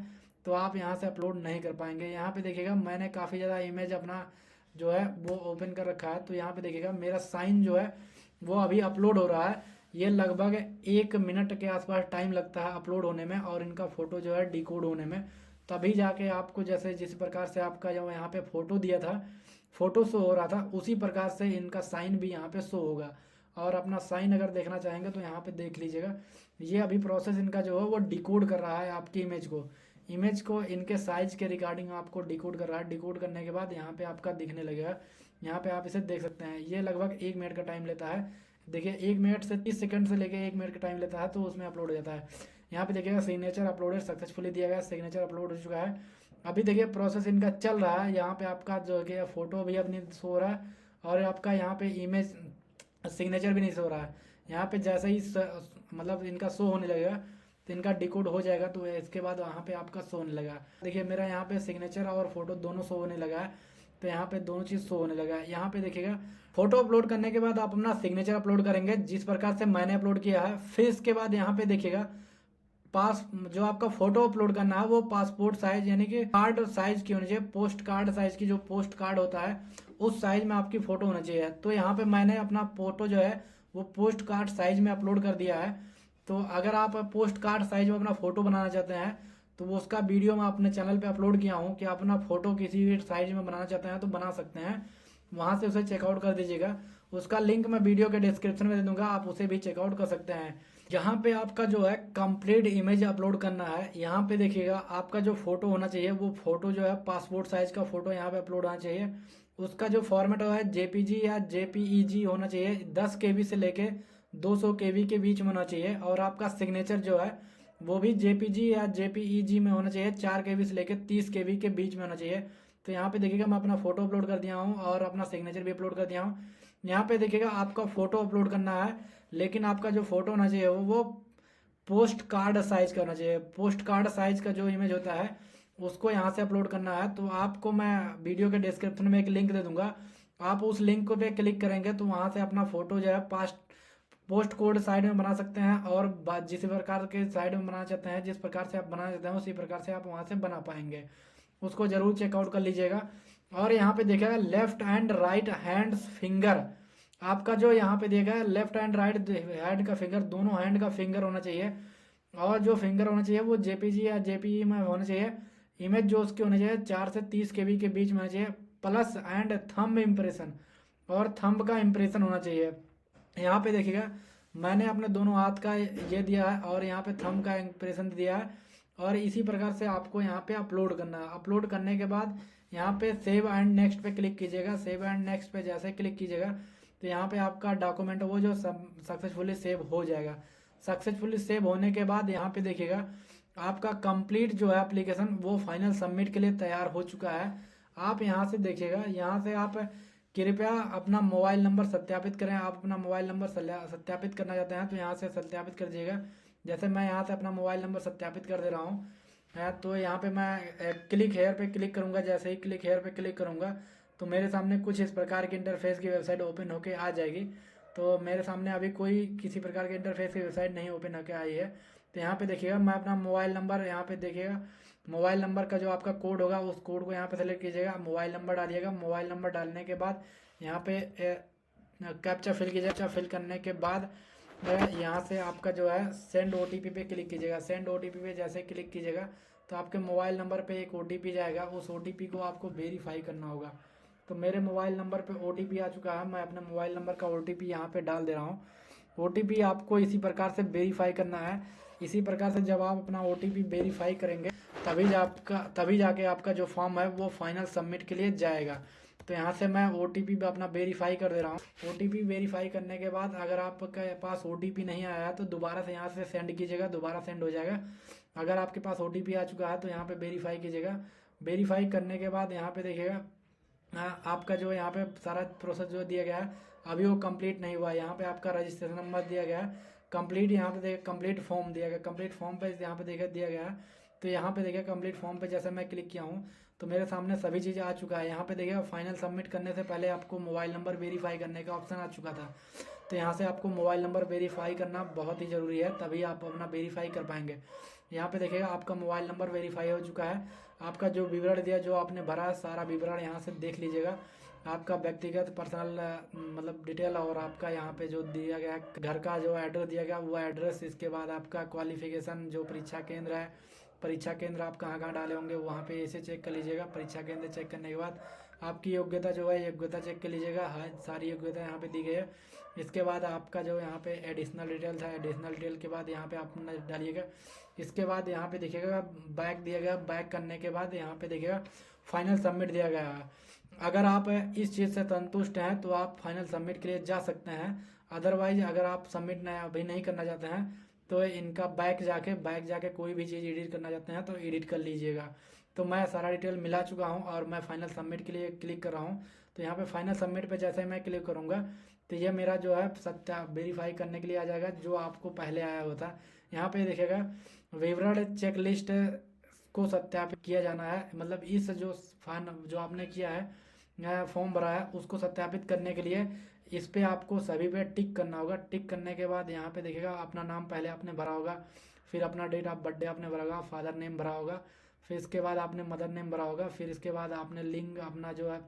तो आप यहाँ से अपलोड नहीं कर पाएंगे। यहाँ पे देखिएगा मैंने काफ़ी ज़्यादा इमेज अपना जो है वो ओपन कर रखा है, तो यहाँ पे देखिएगा मेरा साइन जो है वो अभी अपलोड हो रहा है। ये लगभग 1 मिनट के आसपास टाइम लगता है अपलोड होने में और इनका फ़ोटो जो है डिकोड होने में। तभी जाके आपको जैसे जिस प्रकार से आपका जो यहाँ पे फ़ोटो दिया था, फ़ोटो शो हो रहा था, उसी प्रकार से इनका साइन भी यहाँ पे शो होगा। और अपना साइन अगर देखना चाहेंगे तो यहाँ पे देख लीजिएगा, ये अभी प्रोसेस इनका जो है वो डिकोड कर रहा है आपकी इमेज को इनके साइज के रिगार्डिंग आपको डिकोड कर रहा है। डिकोड करने के बाद यहाँ पे आपका दिखने लगेगा, यहाँ पे आप इसे देख सकते हैं। ये लगभग 1 मिनट का टाइम लेता है। देखिए 1 मिनट से 30 सेकंड से लेके 1 मिनट का टाइम लेता है, तो उसमें अपलोड हो जाता है। यहाँ पे देखिएगा सिग्नेचर अपलोडेड सक्सेसफुली दिया गया, सिग्नेचर अपलोड हो चुका है। अभी देखिए प्रोसेस इनका चल रहा है। यहाँ पे आपका जो है फोटो भी अपनी शो हो रहा है और आपका यहाँ पे इमेज सिग्नेचर भी नहीं शो हो रहा है। यहाँ पे जैसे ही मतलब इनका शो होने लगेगा तो इनका डिकोड हो जाएगा, तो इसके बाद वहाँ पे आपका शो होने लगा। देखिए मेरा यहाँ पे सिग्नेचर और फोटो दोनों शो होने लगा है, तो यहाँ पे दोनों चीज़ शो होने लगा है। यहाँ पे देखिएगा फोटो अपलोड करने के बाद आप अपना सिग्नेचर अपलोड करेंगे जिस प्रकार से मैंने अपलोड किया है। फिर इसके बाद यहाँ पे देखिएगा पास जो आपका फोटो अपलोड करना है वो पासपोर्ट साइज यानी कि कार्ड साइज की होनी चाहिए। पोस्ट कार्ड साइज की जो पोस्ट कार्ड होता है उस साइज में आपकी फोटो होना चाहिए। तो यहाँ पे मैंने अपना फोटो जो है वो पोस्ट कार्ड साइज में अपलोड कर दिया है। तो अगर आप पोस्ट कार्ड साइज में अपना फोटो बनाना चाहते हैं तो वो उसका वीडियो मैं अपने चैनल पे अपलोड किया हूँ कि अपना फोटो किसी भी साइज में बनाना चाहते हैं तो बना सकते हैं। वहां से उसे चेकआउट कर दीजिएगा, उसका लिंक मैं वीडियो के डिस्क्रिप्शन में दे दूंगा, आप उसे भी चेकआउट कर सकते हैं। यहाँ पे आपका जो है कंप्लीट इमेज अपलोड करना है। यहाँ पे देखिएगा आपका जो फोटो होना चाहिए वो फोटो जो है पासपोर्ट साइज का फोटो यहाँ पे अपलोड होना चाहिए। उसका जो फॉर्मेट है जेपीजी या जेपीईजी होना चाहिए। 10 केबी से लेके 200 केबी के बीच में होना चाहिए। और आपका सिग्नेचर जो है वो भी जेपीजी या जेपीईजी में होना चाहिए। 4 केबी से लेके 30 केबी के बीच में होना चाहिए। तो यहाँ पे देखिएगा मैं अपना फोटो अपलोड कर दिया हूँ और अपना सिग्नेचर भी अपलोड कर दिया हूँ। यहाँ पे देखिएगा आपका फोटो अपलोड करना है, लेकिन आपका जो फोटो होना चाहिए वो पोस्ट कार्ड साइज का होना चाहिए। पोस्ट कार्ड साइज का जो इमेज होता है उसको यहाँ से अपलोड करना है। तो आपको मैं वीडियो के डिस्क्रिप्शन में एक लिंक दे दूंगा, आप उस लिंक को पे क्लिक करेंगे तो वहाँ से अपना फोटो जो है पोस्ट कोड साइड में बना सकते हैं और जिस प्रकार के साइड में बनाना चाहते हैं, जिस प्रकार से आप बनाना चाहते हैं उसी प्रकार से आप वहाँ से बना पाएंगे। उसको जरूर चेकआउट कर लीजिएगा। और यहाँ पे देखिएगा left and right hand finger, आपका जो यहाँ पे देखा है लेफ्ट एंड राइट हैंड का फिंगर, दोनों हैंड का फिंगर होना चाहिए। और जो फिंगर होना चाहिए वो जेपीजी या जेपीई में होना चाहिए। इमेज जो उसकी होनी चाहिए 4 से 30 केबी के बीच में होना चाहिए। प्लस एंड थंब इम्प्रेशन, और थंब का इम्प्रेशन होना चाहिए। यहाँ पे देखिएगा मैंने अपने दोनों हाथ का ये दिया है और यहाँ पे थंब का इम्प्रेशन दिया है। और इसी प्रकार से आपको यहाँ पे अपलोड करना है। अपलोड करने के बाद यहाँ पे सेव एंड नेक्स्ट पे क्लिक कीजिएगा। सेव एंड नेक्स्ट पे जैसे क्लिक कीजिएगा तो यहाँ पे आपका डॉक्यूमेंट वो जो सक्सेसफुली सेव हो जाएगा। सक्सेसफुली सेव होने के बाद यहाँ पे देखिएगा आपका कंप्लीट जो है एप्लीकेशन वो फाइनल सबमिट के लिए तैयार हो चुका है। आप यहाँ से देखिएगा, यहाँ से आप कृपया अपना मोबाइल नंबर सत्यापित करें। आप अपना मोबाइल नंबर सत्यापित करना चाहते हैं तो यहाँ से सत्यापित कर दीजिएगा। जैसे मैं यहाँ से अपना मोबाइल नंबर सत्यापित कर दे रहा हूँ तो यहाँ पे मैं क्लिक हेयर पे क्लिक करूँगा। जैसे ही क्लिक हेयर पे क्लिक करूँगा तो मेरे सामने कुछ इस प्रकार की इंटरफेस की वेबसाइट ओपन होके आ जाएगी। तो मेरे सामने अभी कोई किसी प्रकार के इंटरफेस की वेबसाइट नहीं ओपन होके आई है। तो यहाँ पे देखिएगा मैं अपना मोबाइल नंबर, यहाँ पे देखिएगा मोबाइल नंबर का जो आपका कोड होगा उस कोड को यहाँ पे सेलेक्ट कीजिएगा, मोबाइल नंबर डालिएगा। मोबाइल नंबर डालने के बाद यहाँ पे कैप्चा फिल कीजिएगा। कैप्चा फिल करने के बाद यहाँ से आपका जो है सेंड ओटीपी पे क्लिक कीजिएगा। सेंड ओटीपी पे जैसे क्लिक कीजिएगा तो आपके मोबाइल नंबर पे एक ओटीपी जाएगा। उस ओटीपी को आपको वेरीफाई करना होगा। तो मेरे मोबाइल नंबर पे ओटीपी आ चुका है, मैं अपने मोबाइल नंबर का ओटीपी यहाँ पे डाल दे रहा हूँ। ओटीपी आपको इसी प्रकार से वेरीफाई करना है। इसी प्रकार से जब आप अपना ओटीपी वेरीफाई करेंगे तभी जाके आपका जो फॉर्म है वो फाइनल सबमिट के लिए जाएगा। तो यहाँ से मैं ओटीपी अपना वेरीफाई कर दे रहा हूँ। ओटीपी वेरीफाई करने के बाद अगर आपके पास ओटीपी नहीं आया है तो दोबारा से यहाँ से सेंड कीजिएगा, दोबारा सेंड हो जाएगा। अगर आपके पास ओटीपी आ चुका है तो यहाँ पे वेरीफाई कीजिएगा। वेरीफाई करने के बाद यहाँ पे देखिएगा आपका जो यहाँ पे सारा प्रोसेस जो दिया गया है अभी वो कंप्लीट नहीं हुआ है। यहाँ पे आपका रजिस्ट्रेशन नंबर दिया गया है, कंप्लीट यहाँ पे देखिए कंप्लीट फॉर्म दिया गया, कंप्लीट फॉर्म पे यहाँ पे देखिए दिया गया है। तो यहाँ पे देखिए कंप्लीट फॉर्म पे जैसे मैं क्लिक किया हूँ तो मेरे सामने सभी चीज़ें आ चुका है। यहाँ पे देखिएगा फाइनल सबमिट करने से पहले आपको मोबाइल नंबर वेरीफाई करने का ऑप्शन आ चुका था। तो यहाँ से आपको मोबाइल नंबर वेरीफाई करना बहुत ही ज़रूरी है, तभी आप अपना वेरीफाई कर पाएंगे। यहाँ पे देखिएगा आपका मोबाइल नंबर वेरीफाई हो चुका है। आपका जो विवरण दिया, जो आपने भरा, सारा विवरण यहाँ से देख लीजिएगा। आपका व्यक्तिगत पर्सनल मतलब डिटेल, और आपका यहाँ पे जो दिया गया है घर का जो एड्रेस दिया गया वो एड्रेस, इसके बाद आपका क्वालिफिकेशन, जो परीक्षा केंद्र है, परीक्षा केंद्र आप कहाँ कहाँ डाले होंगे वहाँ पे इसे चेक कर लीजिएगा। परीक्षा केंद्र चेक करने के बाद आपकी योग्यता जो है, योग्यता चेक कर लीजिएगा। हाँ, सारी योग्यता यहाँ पे दी गई है। इसके बाद आपका जो यहाँ पे एडिशनल डिटेल था, एडिशनल डिटेल के बाद यहाँ पे आप डालिएगा। इसके बाद यहाँ पे देखिएगा बैक दिया गया, बैक करने के बाद यहाँ पे देखिएगा फाइनल सबमिट दिया गया है। अगर आप इस चीज़ से संतुष्ट हैं तो आप फाइनल सबमिट के लिए जा सकते हैं। अदरवाइज अगर आप सबमिट अभी नहीं करना चाहते हैं तो इनका बैक जाके कोई भी चीज़ एडिट करना चाहते हैं तो एडिट कर लीजिएगा। तो मैं सारा डिटेल मिला चुका हूं और मैं फाइनल सबमिट के लिए क्लिक कर रहा हूं। तो यहाँ पे फाइनल सबमिट पे जैसे ही मैं क्लिक करूँगा तो ये मेरा जो है वेरीफाई करने के लिए आ जाएगा, जो आपको पहले आया होता। यहाँ पे देखिएगा विवरण चेकलिस्ट को सत्यापित किया जाना है, मतलब इस जो आपने किया है, फॉर्म भरा है, उसको सत्यापित करने के लिए इस पे आपको सभी पे टिक करना होगा। टिक करने के बाद यहाँ पे देखिएगा अपना नाम पहले आपने भरा होगा, फिर अपना डेट ऑफ बर्थडे आपने भरा होगा, फादर नेम भरा होगा, फिर इसके बाद आपने मदर नेम भरा होगा, फिर इसके बाद आपने लिंग अपना जो है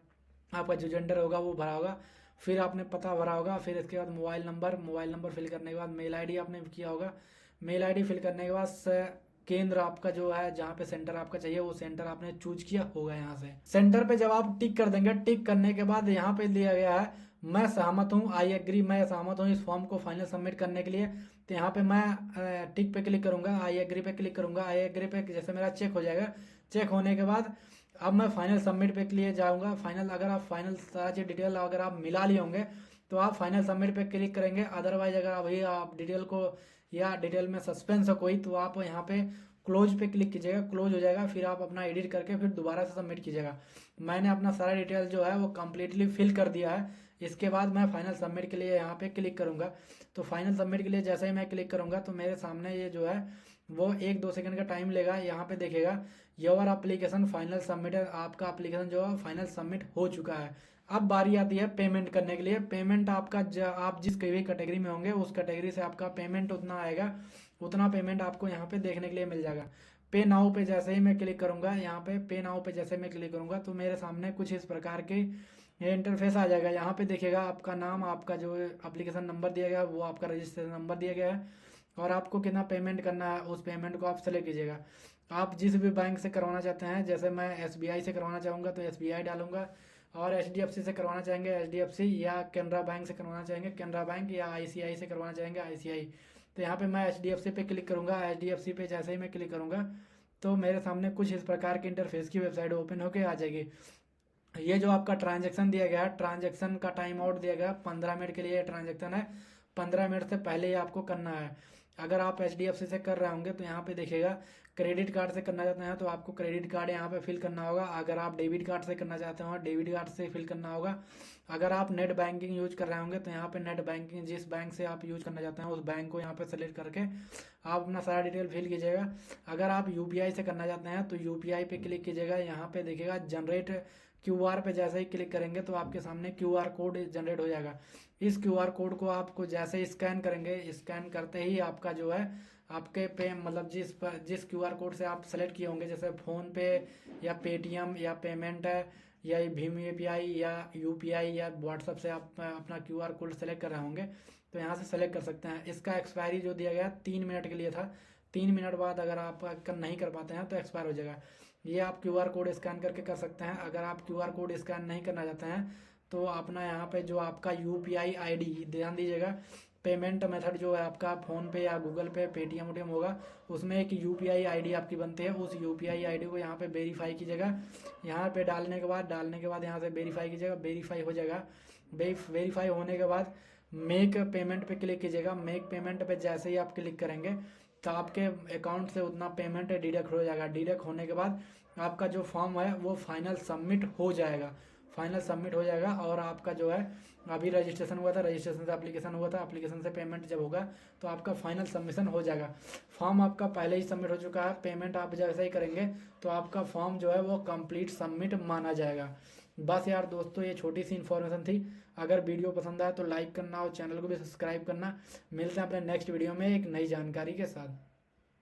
आपका जो जेंडर होगा वो भरा होगा, फिर आपने पता भरा होगा, फिर इसके बाद मोबाइल नंबर फिल करने के बाद मेल आईडी आपने किया होगा। मेल आईडी फिल करने के बाद केंद्र आपका जो है, जहाँ पे सेंटर आपका चाहिए वो सेंटर आपने चूज किया होगा। यहाँ से सेंटर पे जब आप टिक कर देंगे, टिक करने के बाद यहाँ पे दिया गया है मैं सहमत हूँ, आई एग्री, मैं सहमत हूँ इस फॉर्म को फाइनल सबमिट करने के लिए। तो यहाँ पे मैं टिक पे क्लिक करूंगा, आई एग्री पे क्लिक करूंगा। आई एग्री पे जैसे मेरा चेक हो जाएगा, चेक होने के बाद अब मैं फाइनल सबमिट पे के लिए जाऊंगा। फाइनल अगर आप फाइनल सारा चीज डिटेल अगर आप मिला लिए होंगे तो आप फाइनल सबमिट पे क्लिक करेंगे। अदरवाइज अगर अभी आप डिटेल को या डिटेल में सस्पेंस है कोई तो आप यहाँ पे क्लोज पे क्लिक कीजिएगा, क्लोज हो जाएगा, फिर आप अपना एडिट करके फिर दोबारा से सबमिट कीजिएगा। मैंने अपना सारा डिटेल जो है वो कम्प्लीटली फिल कर दिया है। इसके बाद मैं फाइनल सबमिट के लिए यहाँ पे क्लिक करूंगा। तो फाइनल सबमिट के लिए जैसे ही मैं क्लिक करूंगा तो मेरे सामने ये जो है वो 1-2 सेकंड का टाइम लेगा। यहाँ पे देखिएगा योर एप्लीकेशन फाइनल सबमिटेड, आपका एप्लीकेशन जो है फाइनल सबमिट हो चुका है। अब बारी आती है पेमेंट करने के लिए। पेमेंट आपका आप जिस भी कैटेगरी में होंगे उस कैटेगरी से आपका पेमेंट उतना आएगा, उतना पेमेंट आपको यहाँ पे देखने के लिए मिल जाएगा। पे नाउ पे जैसे ही मैं क्लिक करूंगा, यहाँ पे पे नाउ पे जैसे मैं क्लिक करूंगा तो मेरे सामने कुछ इस प्रकार के ये इंटरफेस आ जाएगा। यहाँ पे देखिएगा आपका नाम, आपका जो एप्लीकेशन नंबर दिया गया वो आपका रजिस्ट्रेशन नंबर दिया गया है, और आपको कितना पेमेंट करना है उस पेमेंट को आप सेलेक्ट कीजिएगा। आप जिस भी बैंक से करवाना चाहते हैं, जैसे मैं एसबीआई से करवाना चाहूँगा तो एसबीआई डालूंगा, और एचडीएफसी से करवाना चाहेंगे एचडीएफसी, या कैनरा बैंक से करवाना चाहेंगे कैनरा बैंक, या आईसीआई से करवाना चाहेंगे आईसीआई। तो यहाँ पे मैं एचडीएफसी पे क्लिक करूंगा। एचडीएफसी पे जैसे ही मैं क्लिक करूंगा तो मेरे सामने कुछ इस प्रकार के इंटरफेस की वेबसाइट ओपन होके आ जाएगी। ये जो आपका ट्रांजैक्शन दिया गया है, ट्रांजैक्शन का टाइम आउट दिया गया 15 मिनट के लिए ट्रांजैक्शन है, 15 मिनट से पहले ही आपको करना है। अगर आप एचडीएफसी से कर रहे होंगे तो यहाँ पे देखिएगा क्रेडिट कार्ड से करना चाहते हैं तो आपको क्रेडिट कार्ड यहाँ पे फिल करना होगा। अगर आप डेबिट कार्ड से करना चाहते हो डेबिट कार्ड से फिल करना होगा। अगर आप नेट बैंकिंग यूज कर रहे होंगे तो यहाँ पे नेट बैंकिंग जिस बैंक से आप यूज करना चाहते हैं उस बैंक को यहाँ पे सेलेक्ट करके आप अपना सारा डिटेल फिल कीजिएगा। अगर आप यूपीआई से करना चाहते हैं तो यूपीआई पे क्लिक कीजिएगा। यहाँ पे देखिएगा जनरेट क्यूआर पे जैसे ही क्लिक करेंगे तो आपके सामने क्यूआर कोड जनरेट हो जाएगा। इस क्यूआर कोड को आपको जैसे ही स्कैन करेंगे, स्कैन करते ही आपका जो है आपके पे मतलब जिस क्यूआर कोड से आप सेलेक्ट किए होंगे, जैसे फोन पे या पेटीएम या पेमेंट है या भीम यूपीआई या यूपीआई या व्हाट्सएप से आप अपना क्यूआर कोड सेलेक्ट कर रहे होंगे तो यहाँ से सेलेक्ट कर सकते हैं। इसका एक्सपायरी जो दिया गया 3 मिनट के लिए था, 3 मिनट बाद अगर आप नहीं कर पाते हैं तो एक्सपायर हो जाएगा। ये आप क्यूआर कोड स्कैन करके कर सकते हैं। अगर आप क्यूआर कोड स्कैन नहीं करना चाहते हैं तो अपना यहाँ पे जो आपका यूपीआई आईडी, ध्यान दीजिएगा पेमेंट मेथड जो है आपका फोन पे या गूगल पे पेटीएम उटीएम होगा उसमें एक यूपीआई आईडी आपकी बनती है। उस यूपीआई आईडी को यहाँ पे वेरीफाई कीजिएगा। यहाँ पे डालने के बाद यहाँ से वेरीफाई कीजिएगा, वेरीफाई हो जाएगा। वेरीफाई होने के बाद मेक पेमेंट पे क्लिक कीजिएगा। मेक पेमेंट पे जैसे ही आप क्लिक करेंगे तो आपके अकाउंट से उतना पेमेंट डिडक्ट हो जाएगा। डिडक्ट होने के बाद आपका जो फॉर्म है वो फाइनल सबमिट हो जाएगा। फाइनल सबमिट हो जाएगा और आपका जो है अभी रजिस्ट्रेशन हुआ था, रजिस्ट्रेशन से एप्लीकेशन हुआ था, एप्लीकेशन से पेमेंट जब होगा तो आपका फाइनल सबमिशन हो जाएगा। फॉर्म आपका पहले ही सबमिट हो चुका है, पेमेंट आप जैसे ही करेंगे तो आपका फॉर्म जो है वो कंप्लीट सबमिट माना जाएगा। बस यार दोस्तों, ये छोटी सी इन्फॉर्मेशन थी। अगर वीडियो पसंद आए तो लाइक करना और चैनल को भी सब्सक्राइब करना। मिलते हैं अपने नेक्स्ट वीडियो में एक नई जानकारी के साथ।